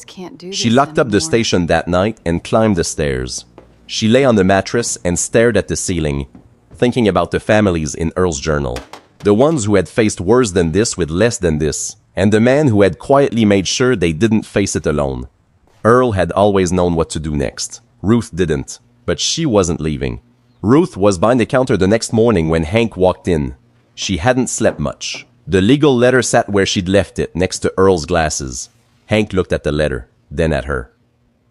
She locked up the station that night and climbed the stairs. She lay on the mattress and stared at the ceiling, thinking about the families in Earl's journal. The ones who had faced worse than this with less than this, and the man who had quietly made sure they didn't face it alone. Earl had always known what to do next. Ruth didn't, but she wasn't leaving. Ruth was behind the counter the next morning when Hank walked in. She hadn't slept much. The legal letter sat where she'd left it, next to Earl's glasses. Hank looked at the letter, then at her.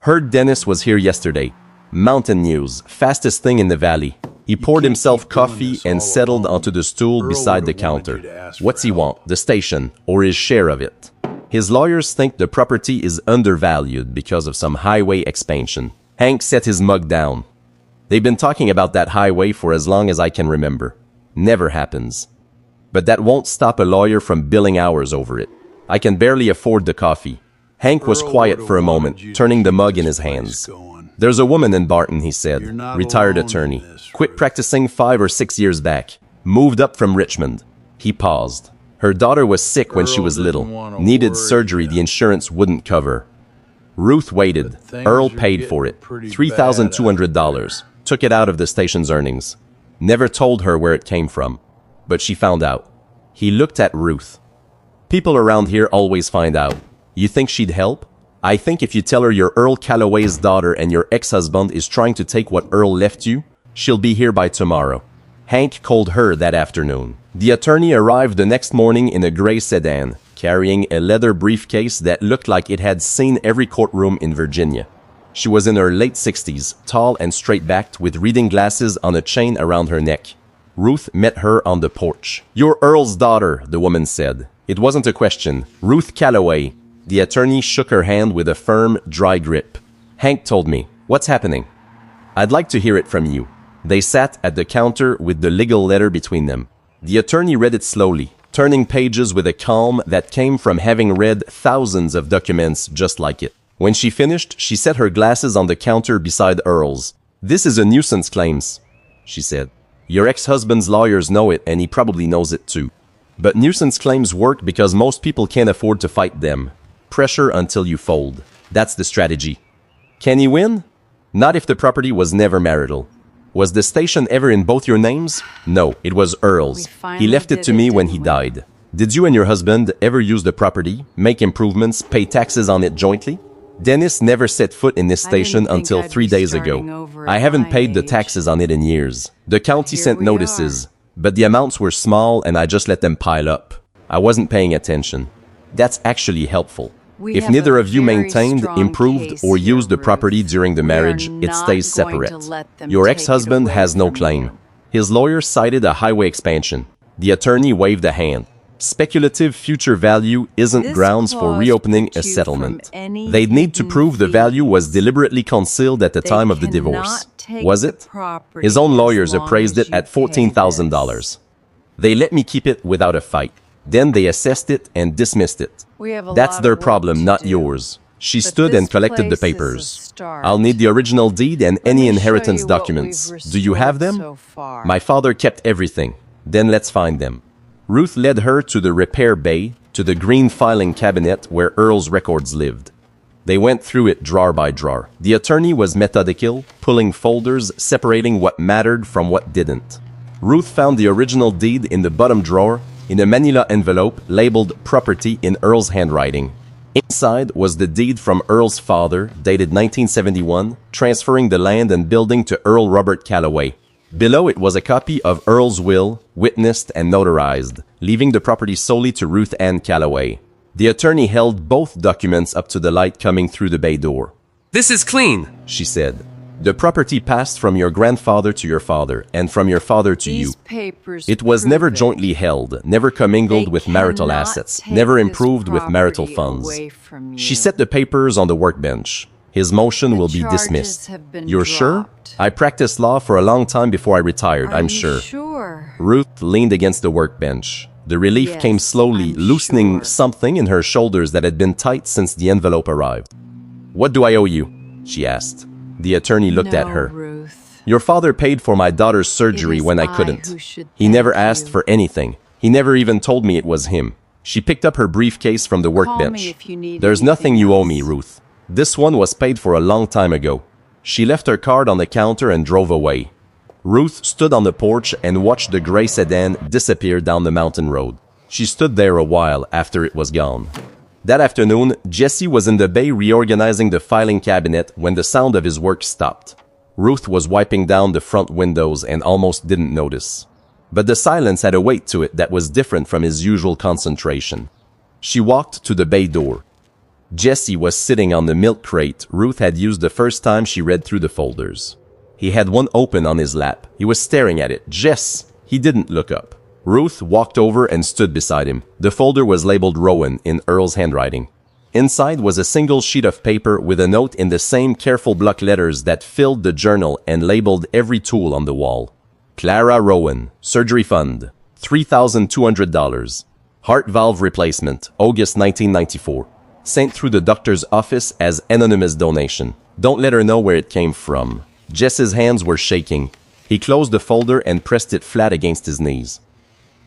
"Heard Dennis was here yesterday. Mountain news, fastest thing in the valley." He poured himself coffee and settled onto the stool beside the counter. "What's he want, the station, or his share of it?" His lawyers think the property is undervalued because of some highway expansion. Hank set his mug down. "They've been talking about that highway for as long as I can remember. Never happens. But that won't stop a lawyer from billing hours over it. I can barely afford the coffee." Hank was quiet for a moment, turning the mug in his hands. "There's a woman in Barton," he said, retired attorney. "Quit practicing 5 or 6 years back. Moved up from Richmond." He paused. Her daughter was sick when she was little. Needed surgery the insurance wouldn't cover. Ruth waited. Earl paid for it. $3,200. Took it out of the station's earnings. Never told her where it came from. But she found out. He looked at Ruth. "People around here always find out. You think she'd help? I think if you tell her you're Earl Calloway's daughter and your ex-husband is trying to take what Earl left you, she'll be here by tomorrow." Hank called her that afternoon. The attorney arrived the next morning in a gray sedan, carrying a leather briefcase that looked like it had seen every courtroom in Virginia. She was in her late 60s, tall and straight-backed, with reading glasses on a chain around her neck. Ruth met her on the porch. "You're Earl's daughter," the woman said. It wasn't a question. "Ruth Calloway." The attorney shook her hand with a firm, dry grip. "Hank told me. What's happening?" "I'd like to hear it from you." They sat at the counter with the legal letter between them. The attorney read it slowly, turning pages with a calm that came from having read thousands of documents just like it. When she finished, she set her glasses on the counter beside Earl's. "This is a nuisance claims," she said. "Your ex-husband's lawyers know it, and he probably knows it too. But nuisance claims work because most people can't afford to fight them. Pressure until you fold. That's the strategy. Can he win? Not if the property was never marital. Was the station ever in both your names? No, it was Earl's. He left it to me when he died. Did you and your husband ever use the property, make improvements, pay taxes on it jointly?" Dennis never set foot in this station until 3 days ago. "I haven't paid the taxes on it in years. The county sent notices, but the amounts were small and I just let them pile up. I wasn't paying attention." That's actually helpful. If neither of you maintained, improved, or used the property during the marriage, it stays separate. Your ex-husband has no claim. His lawyer cited a highway expansion. The attorney waved a hand. Speculative future value isn't grounds for reopening a settlement. They'd need to prove the value was deliberately concealed at the time of the divorce. Was it? His own lawyers appraised it at $14,000. They let me keep it without a fight. Then they assessed it and dismissed it. That's their problem, not yours. She stood and collected the papers. "I'll need the original deed and any inheritance documents. Do you have them?" "My father kept everything." "Then let's find them." Ruth led her to the repair bay, to the green filing cabinet where Earl's records lived. They went through it drawer by drawer. The attorney was methodical, pulling folders, separating what mattered from what didn't. Ruth found the original deed in the bottom drawer, in a manila envelope labeled "Property" in Earl's handwriting. Inside was the deed from Earl's father, dated 1971, transferring the land and building to Earl Robert Calloway. Below it was a copy of Earl's will, witnessed and notarized, leaving the property solely to Ruth Calloway. The attorney held both documents up to the light coming through the bay door. This is clean, she said. The property passed from your grandfather to your father, and from your father to you. It was never jointly held, never commingled with marital assets, never improved with marital funds. She set the papers on the workbench. His motion will be dismissed. You're sure? I practiced law for a long time before I retired, I'm sure. Ruth leaned against the workbench. The relief came slowly, loosening something in her shoulders that had been tight since the envelope arrived. What do I owe you? She asked. The attorney looked at her. Ruth. Your father paid for my daughter's surgery when I couldn't. He never asked for anything. He never even told me it was him. She picked up her briefcase from the workbench. There's nothing you owe me, Ruth. This one was paid for a long time ago. She left her card on the counter and drove away. Ruth stood on the porch and watched the gray sedan disappear down the mountain road. She stood there a while after it was gone. That afternoon, Jesse was in the bay reorganizing the filing cabinet when the sound of his work stopped. Ruth was wiping down the front windows and almost didn't notice. But the silence had a weight to it that was different from his usual concentration. She walked to the bay door. Jesse was sitting on the milk crate Ruth had used the first time she read through the folders. He had one open on his lap. He was staring at it. Jess! He didn't look up. Ruth walked over and stood beside him. The folder was labeled Rowan in Earl's handwriting. Inside was a single sheet of paper with a note in the same careful block letters that filled the journal and labeled every tool on the wall. Clara Rowan, surgery fund, $3,200. Heart valve replacement, August 1994. Sent through the doctor's office as anonymous donation. Don't let her know where it came from. Jess's hands were shaking. He closed the folder and pressed it flat against his knees.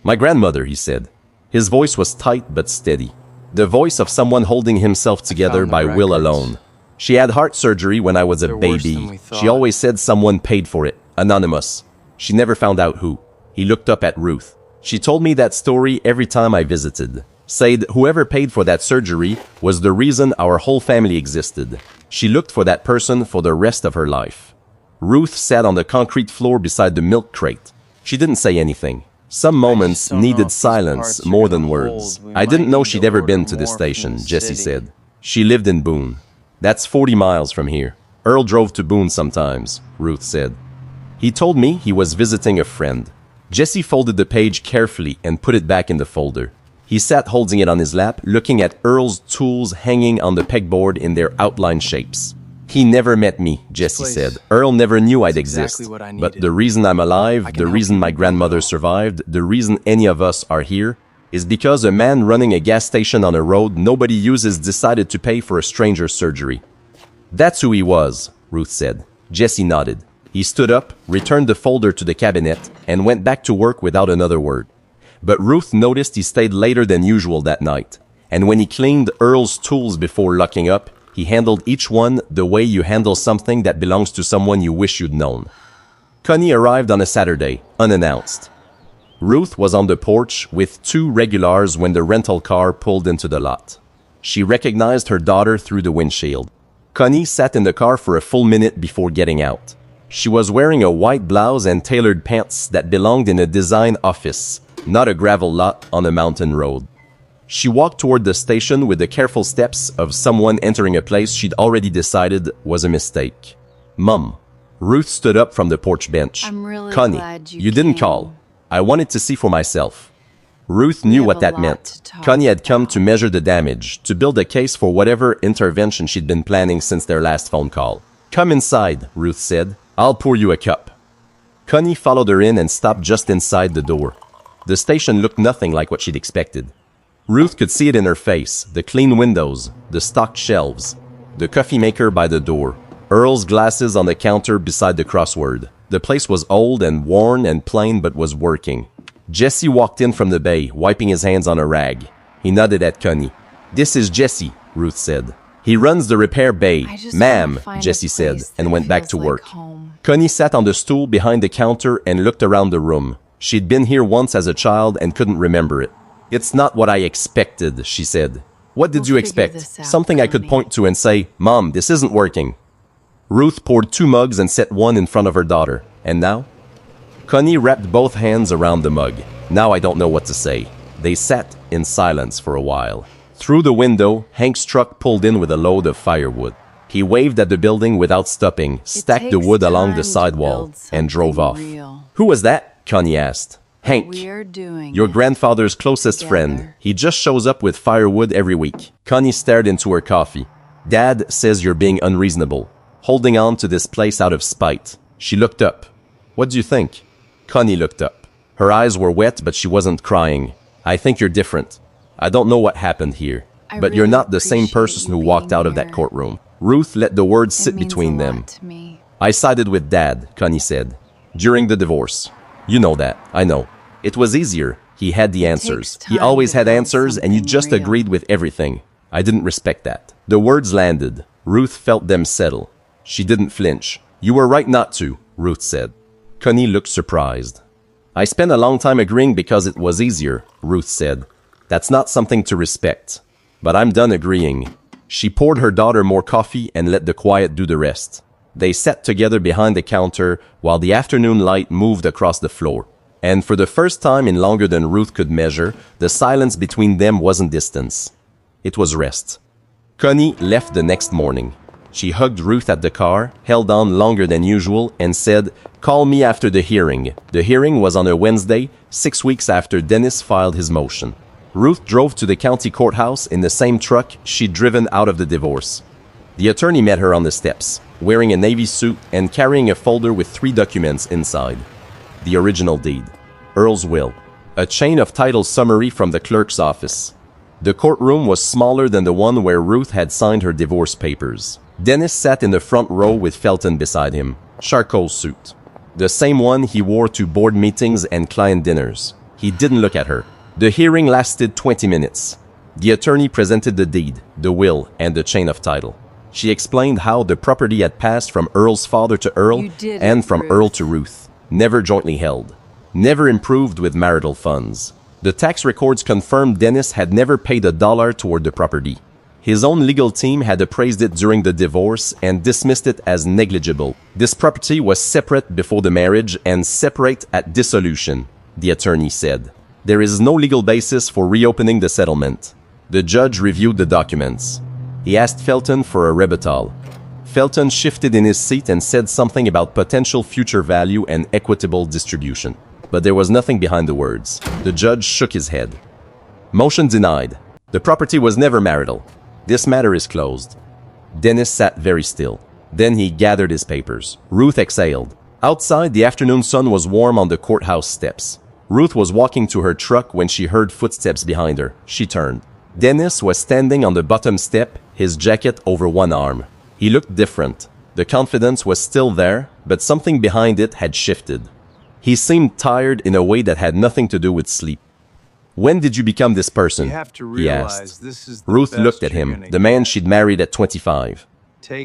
My grandmother, he said. His voice was tight but steady. The voice of someone holding himself together by will alone. She had heart surgery when I was a baby. She always said someone paid for it. Anonymous. She never found out who. He looked up at Ruth. She told me that story every time I visited. Said whoever paid for that surgery was the reason our whole family existed. She looked for that person for the rest of her life. Ruth sat on the concrete floor beside the milk crate. She didn't say anything. Some moments needed silence more than words. I didn't know she'd ever been to this station, Jesse said. She lived in Boone. That's 40 miles from here. Earl drove to Boone sometimes, Ruth said. He told me he was visiting a friend. Jesse folded the page carefully and put it back in the folder. He sat holding it on his lap, looking at Earl's tools hanging on the pegboard in their outline shapes. He never met me, Jesse said. Earl never knew I'd exist. But the reason I'm alive, the reason my grandmother survived, the reason any of us are here, is because a man running a gas station on a road nobody uses decided to pay for a stranger's surgery. That's who he was, Ruth said. Jesse nodded. He stood up, returned the folder to the cabinet, and went back to work without another word. But Ruth noticed he stayed later than usual that night. And when he cleaned Earl's tools before locking up, he handled each one the way you handle something that belongs to someone you wish you'd known. Connie arrived on a Saturday, unannounced. Ruth was on the porch with two regulars when the rental car pulled into the lot. She recognized her daughter through the windshield. Connie sat in the car for a full minute before getting out. She was wearing a white blouse and tailored pants that belonged in a design office, not a gravel lot on a mountain road. She walked toward the station with the careful steps of someone entering a place she'd already decided was a mistake. Mom. Ruth stood up from the porch bench. I'm really Connie, glad you didn't came. call. I wanted to see for myself. Ruth knew have what a that lot meant. to talk Connie had come to measure the damage, to build a case for whatever intervention she'd been planning since their last phone call. Come inside, Ruth said. I'll pour you a cup. Connie followed her in and stopped just inside the door. The station looked nothing like what she'd expected. Ruth could see it in her face, the clean windows, the stocked shelves, the coffee maker by the door, Earl's glasses on the counter beside the crossword. The place was old and worn and plain but was working. Jesse walked in from the bay, wiping his hands on a rag. He nodded at Connie. This is Jesse, Ruth said. He runs the repair bay. Ma'am, Jesse said, and went back to work. Connie sat on the stool behind the counter and looked around the room. She'd been here once as a child and couldn't remember it. It's not what I expected, she said. What did you expect? Something I could point to and say, Mom, this isn't working. Ruth poured 2 mugs and set one in front of her daughter. And now? Connie wrapped both hands around the mug. Now I don't know what to say. They sat in silence for a while. Through the window, Hank's truck pulled in with a load of firewood. He waved at the building without stopping, stacked the wood along the sidewall, and drove off. Who was that? Connie asked. Hank, your grandfather's closest friend. He just shows up with firewood every week. Connie stared into her coffee. Dad says you're being unreasonable, holding on to this place out of spite. She looked up. What do you think? Connie looked up. Her eyes were wet, but she wasn't crying. I think you're different. I don't know what happened here, but you're not the same person who walked out of that courtroom. Ruth let the words sit between them. I sided with Dad, Connie said, during the divorce. You know that, I know. It was easier. He had the answers. He always had answers, and you just agreed with everything. I didn't respect that. The words landed. Ruth felt them settle. She didn't flinch. You were right not to, Ruth said. Connie looked surprised. I spent a long time agreeing because it was easier, Ruth said. That's not something to respect. But I'm done agreeing. She poured her daughter more coffee and let the quiet do the rest. They sat together behind the counter while the afternoon light moved across the floor. And for the first time in longer than Ruth could measure, the silence between them wasn't distance. It was rest. Connie left the next morning. She hugged Ruth at the car, held on longer than usual, and said, "Call me after the hearing." The hearing was on a Wednesday, 6 weeks after Dennis filed his motion. Ruth drove to the county courthouse in the same truck she'd driven out of the divorce. The attorney met her on the steps, wearing a navy suit and carrying a folder with 3 documents inside. The original deed, Earl's will, a chain of title summary from the clerk's office. The courtroom was smaller than the one where Ruth had signed her divorce papers. Dennis sat in the front row with Felton beside him, charcoal suit. The same one he wore to board meetings and client dinners. He didn't look at her. The hearing lasted 20 minutes. The attorney presented the deed, the will, and the chain of title. She explained how the property had passed from Earl's father to Earl and from Earl to Ruth, never jointly held, never improved with marital funds. The tax records confirmed Dennis had never paid $1 toward the property. His own legal team had appraised it during the divorce and dismissed it as negligible. This property was separate before the marriage and separate at dissolution, the attorney said. There is no legal basis for reopening the settlement. The judge reviewed the documents. He asked Felton for a rebuttal. Felton shifted in his seat and said something about potential future value and equitable distribution. But there was nothing behind the words. The judge shook his head. Motion denied. The property was never marital. This matter is closed. Dennis sat very still. Then he gathered his papers. Ruth exhaled. Outside, the afternoon sun was warm on the courthouse steps. Ruth was walking to her truck when she heard footsteps behind her. She turned. Dennis was standing on the bottom step, his jacket over one arm. He looked different. The confidence was still there, but something behind it had shifted. He seemed tired in a way that had nothing to do with sleep. When did you become this person? He asked. Ruth looked at him, the man she'd married at 25.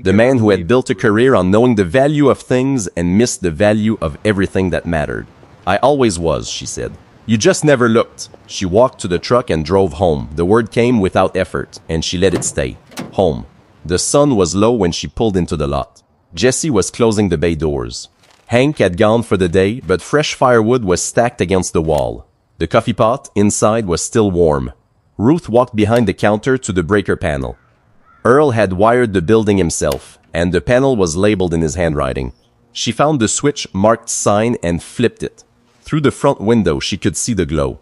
The man who had built a career on knowing the value of things and missed the value of everything that mattered. I always was, she said. You just never looked. She walked to the truck and drove home. The word came without effort, and she let it stay. Home. The sun was low when she pulled into the lot. Jessie was closing the bay doors. Hank had gone for the day, but fresh firewood was stacked against the wall. The coffee pot inside was still warm. Ruth walked behind the counter to the breaker panel. Earl had wired the building himself, and the panel was labeled in his handwriting. She found the switch marked sign and flipped it. Through the front window, she could see the glow.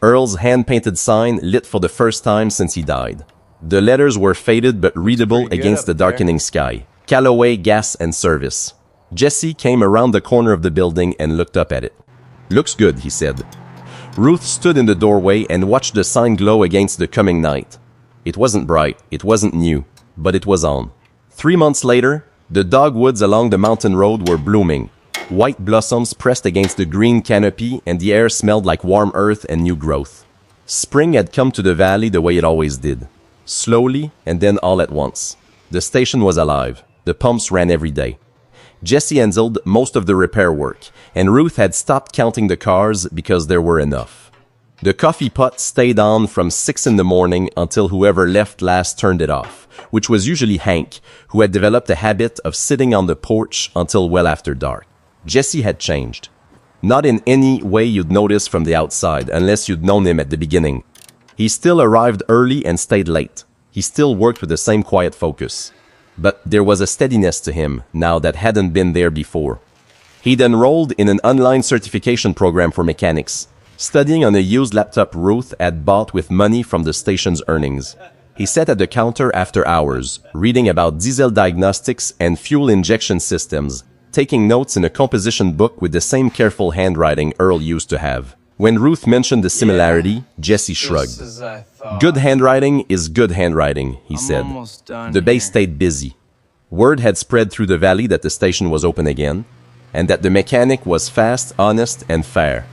Earl's hand-painted sign lit for the first time since he died. The letters were faded but readable against the darkening sky. Calloway Gas and Service. Jessie came around the corner of the building and looked up at it. Looks good, he said. Ruth stood in the doorway and watched the sign glow against the coming night. It wasn't bright, it wasn't new, but it was on. 3 months later, the dogwoods along the mountain road were blooming. White blossoms pressed against the green canopy, and the air smelled like warm earth and new growth. Spring had come to the valley the way it always did. Slowly, and then all at once. The station was alive. The pumps ran every day. Jessie handled most of the repair work, and Ruth had stopped counting the cars because there were enough. The coffee pot stayed on from 6 in the morning until whoever left last turned it off, which was usually Hank, who had developed a habit of sitting on the porch until well after dark. Jessie had changed. Not in any way you'd notice from the outside, unless you'd known him at the beginning. He still arrived early and stayed late. He still worked with the same quiet focus. But there was a steadiness to him now that hadn't been there before. He'd enrolled in an online certification program for mechanics, studying on a used laptop Ruth had bought with money from the station's earnings. He sat at the counter after hours, reading about diesel diagnostics and fuel injection systems, taking notes in a composition book with the same careful handwriting Earl used to have. When Ruth mentioned the similarity, Jesse shrugged. Good handwriting is good handwriting, he said. The bay stayed busy. Word had spread through the valley that the station was open again, and that the mechanic was fast, honest, and fair.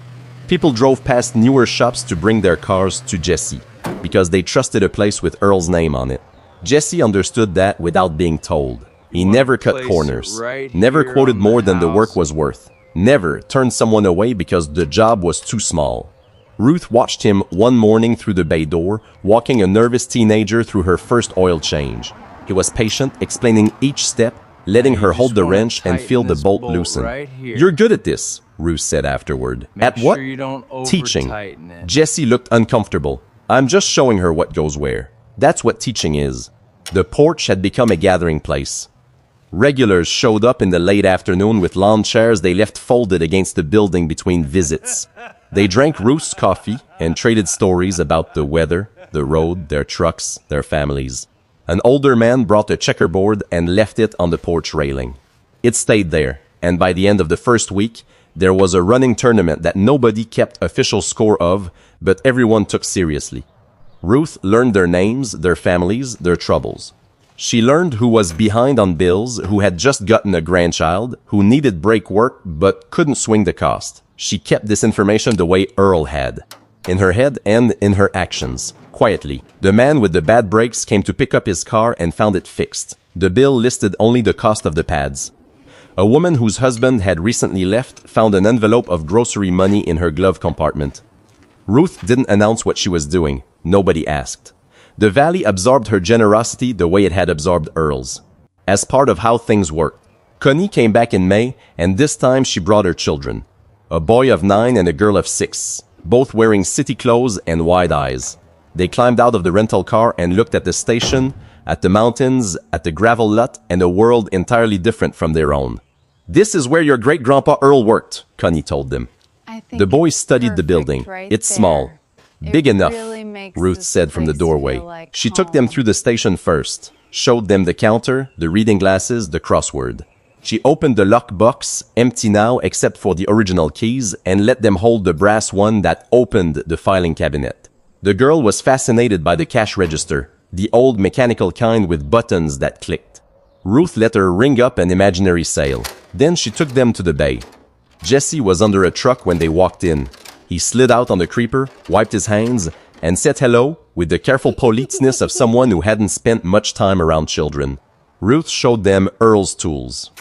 People drove past newer shops to bring their cars to Jesse, because they trusted a place with Earl's name on it. Jesse understood that without being told. He never cut corners, never quoted more than the work was worth, never turned someone away because the job was too small. Ruth watched him one morning through the bay door, walking a nervous teenager through her first oil change. He was patient, explaining each step, letting her hold the wrench and feel the bolt loosen. You're good at this, Ruth said afterward. At what? Teaching. Jesse looked uncomfortable. I'm just showing her what goes where. That's what teaching is. The porch had become a gathering place. Regulars showed up in the late afternoon with lawn chairs they left folded against the building between visits. They drank Ruth's coffee and traded stories about the weather, the road, their trucks, their families. An older man brought a checkerboard and left it on the porch railing. It stayed there, and by the end of the first week, there was a running tournament that nobody kept official score of, but everyone took seriously. Ruth learned their names, their families, their troubles. She learned who was behind on bills, who had just gotten a grandchild, who needed brake work but couldn't swing the cost. She kept this information the way Earl had, in her head and in her actions. Quietly, the man with the bad brakes came to pick up his car and found it fixed. The bill listed only the cost of the pads. A woman whose husband had recently left found an envelope of grocery money in her glove compartment. Ruth didn't announce what she was doing. Nobody asked. The valley absorbed her generosity the way it had absorbed Earl's, as part of how things worked. Connie came back in May, and this time she brought her children. A boy of 9 and a girl of 6, both wearing city clothes and wide eyes. They climbed out of the rental car and looked at the station, at the mountains, at the gravel lot, and a world entirely different from their own. This is where your great-grandpa Earl worked, Connie told them. The boys studied the building. It's small. Big enough, Ruth said from the doorway. She took them through the station first, showed them the counter, the reading glasses, the crossword. She opened the lock box, empty now except for the original keys, and let them hold the brass one that opened the filing cabinet. The girl was fascinated by the cash register, the old mechanical kind with buttons that clicked. Ruth let her ring up an imaginary sale. Then she took them to the bay. Jesse was under a truck when they walked in. He slid out on the creeper, wiped his hands, and said hello with the careful politeness of someone who hadn't spent much time around children. Ruth showed them Earl's tools.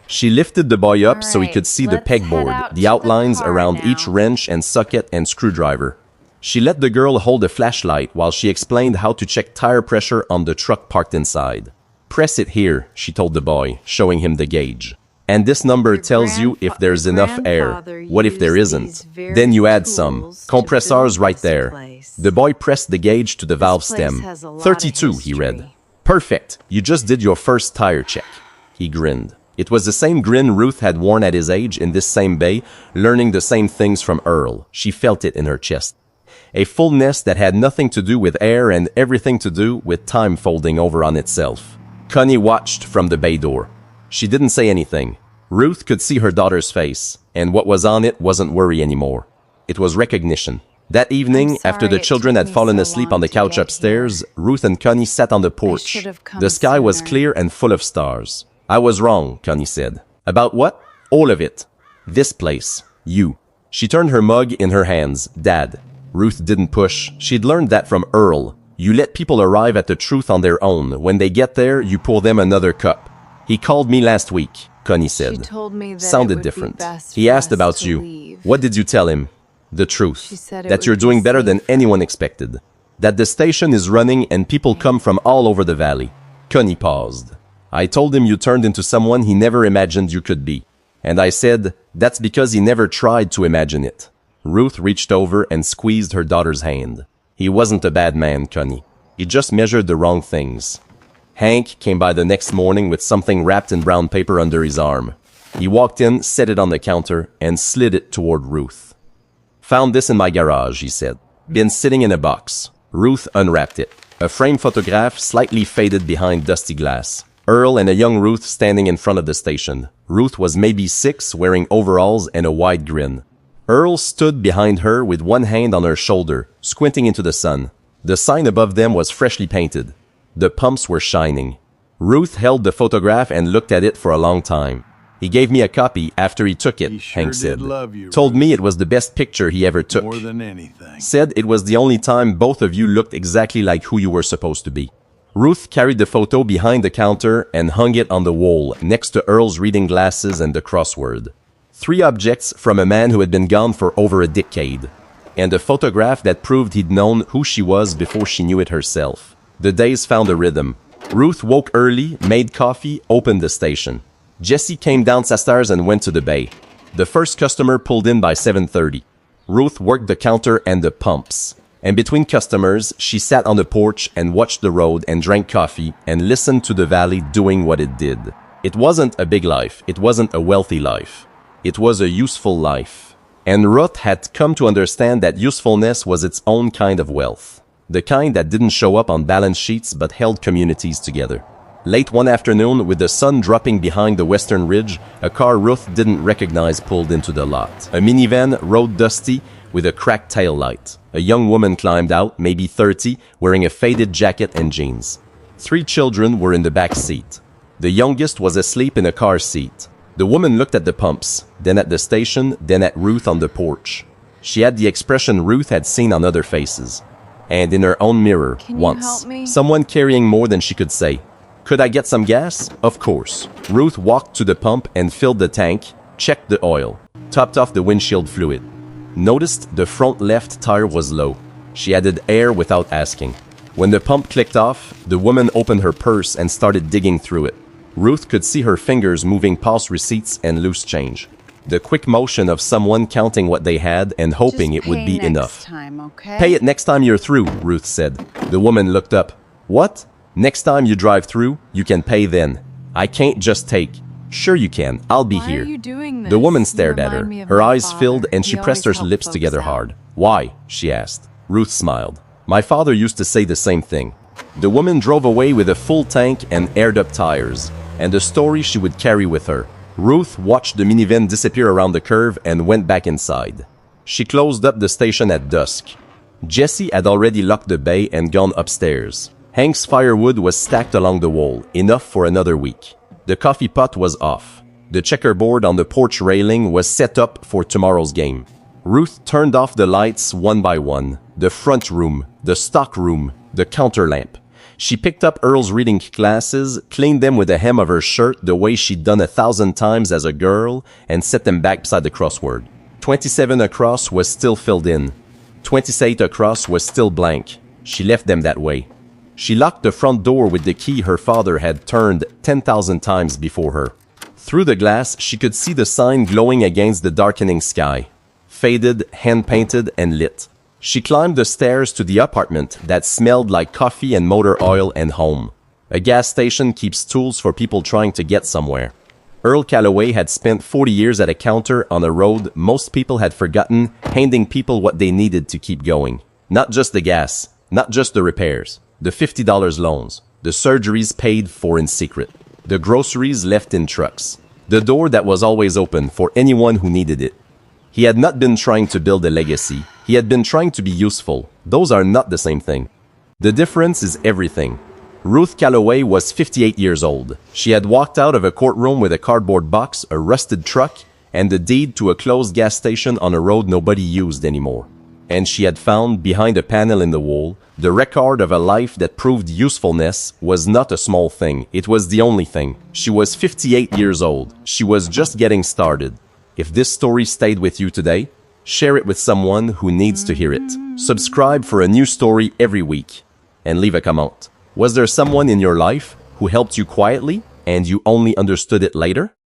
She lifted the boy up so he could see the pegboard, the outlines around each wrench and socket and screwdriver. She let the girl hold a flashlight while she explained how to check tire pressure on the truck parked inside. Press it here, she told the boy, showing him the gauge. And this number tells you if there's enough air. What if there isn't? Then you add some. Compressors right there. The boy pressed the gauge to the valve stem. 32, he read. Perfect. You just did your first tire check. He grinned. It was the same grin Ruth had worn at his age in this same bay, learning the same things from Earl. She felt it in her chest. A fullness that had nothing to do with air and everything to do with time folding over on itself. Connie watched from the bay door. She didn't say anything. Ruth could see her daughter's face, and what was on it wasn't worry anymore. It was recognition. That evening, after the children had fallen asleep on the couch upstairs, Ruth and Connie sat on the porch. The sky was clear and full of stars. I was wrong, Connie said. About what? All of it. This place. You. She turned her mug in her hands. Dad. Ruth didn't push. She'd learned that from Earl. You let people arrive at the truth on their own. When they get there, you pour them another cup. He called me last week, Connie said. She told me that Sounded different. He asked about you. What did you tell him? The truth. That you're doing better than anyone expected. That the station is running and people come from all over the valley. Connie paused. I told him you turned into someone he never imagined you could be. And I said, "That's because he never tried to imagine it." Ruth reached over and squeezed her daughter's hand. "He wasn't a bad man, Connie. He just measured the wrong things." Hank came by the next morning with something wrapped in brown paper under his arm. He walked in, set it on the counter, and slid it toward Ruth. "Found this in my garage," he said. "Been sitting in a box." Ruth unwrapped it. A framed photograph slightly faded behind dusty glass. Earl and a young Ruth standing in front of the station. Ruth was maybe 6, wearing overalls and a wide grin. Earl stood behind her with one hand on her shoulder, squinting into the sun. The sign above them was freshly painted. The pumps were shining. Ruth held the photograph and looked at it for a long time. "He gave me a copy after he took it," Hank said. "Told me it was the best picture he ever took. More than anything. Said it was the only time both of you looked exactly like who you were supposed to be." Ruth carried the photo behind the counter and hung it on the wall next to Earl's reading glasses and the crossword. 3 objects from a man who had been gone for over a decade, and a photograph that proved he'd known who she was before she knew it herself. The days found a rhythm. Ruth woke early, made coffee, opened the station. Jesse came downstairs and went to the bay. The first customer pulled in by 7:30. Ruth worked the counter and the pumps. And between customers, she sat on the porch and watched the road and drank coffee and listened to the valley doing what it did. It wasn't a big life. It wasn't a wealthy life. It was a useful life. And Ruth had come to understand that usefulness was its own kind of wealth. The kind that didn't show up on balance sheets but held communities together. Late one afternoon, with the sun dropping behind the western ridge, a car Ruth didn't recognize pulled into the lot. A minivan rode dusty with a cracked tail light. A young woman climbed out, maybe 30, wearing a faded jacket and jeans. 3 children were in the back seat. The youngest was asleep in a car seat. The woman looked at the pumps, then at the station, then at Ruth on the porch. She had the expression Ruth had seen on other faces. And in her own mirror, once. Someone carrying more than she could say. "Could I get some gas?" "Of course." Ruth walked to the pump and filled the tank, checked the oil, topped off the windshield fluid. Noticed the front left tire was low. She added air without asking. When the pump clicked off, the woman opened her purse and started digging through it. Ruth could see her fingers moving past receipts and loose change. The quick motion of someone counting what they had and hoping it would be enough. Okay? "Pay it next time you're through," Ruth said. The woman looked up. "What? Next time you drive through, you can pay then. I can't just take." "Sure you can. I'll be here." Why are you doing this? The woman stared You at her. remind me of Her my eyes father. filled and she He pressed her always helped lips folks together out. hard. "Why?" she asked. Ruth smiled. "My father used to say the same thing." The woman drove away with a full tank and aired-up tires, and a story she would carry with her. Ruth watched the minivan disappear around the curve and went back inside. She closed up the station at dusk. Jesse had already locked the bay and gone upstairs. Hank's firewood was stacked along the wall, enough for another week. The coffee pot was off. The checkerboard on the porch railing was set up for tomorrow's game. Ruth turned off the lights one by one. The front room, the stock room, the counter lamp. She picked up Earl's reading glasses, cleaned them with the hem of her shirt the way she'd done 1,000 times as a girl, and set them back beside the crossword. 27 across was still filled in. 28 across was still blank. She left them that way. She locked the front door with the key her father had turned 10,000 times before her. Through the glass, she could see the sign glowing against the darkening sky. Faded, hand-painted, and lit. She climbed the stairs to the apartment that smelled like coffee and motor oil and home. A gas station keeps tools for people trying to get somewhere. Earl Calloway had spent 40 years at a counter on a road most people had forgotten, handing people what they needed to keep going. Not just the gas, not just the repairs, the $50 loans, the surgeries paid for in secret, the groceries left in trucks, the door that was always open for anyone who needed it. He had not been trying to build a legacy. He had been trying to be useful. Those are not the same thing. The difference is everything. Ruth Calloway was 58 years old. She had walked out of a courtroom with a cardboard box, a rusted truck, and the deed to a closed gas station on a road nobody used anymore. And she had found, behind a panel in the wall, the record of a life that proved usefulness was not a small thing. It was the only thing. She was 58 years old. She was just getting started. If this story stayed with you today, share it with someone who needs to hear it. Subscribe for a new story every week. And leave a comment. Was there someone in your life who helped you quietly and you only understood it later?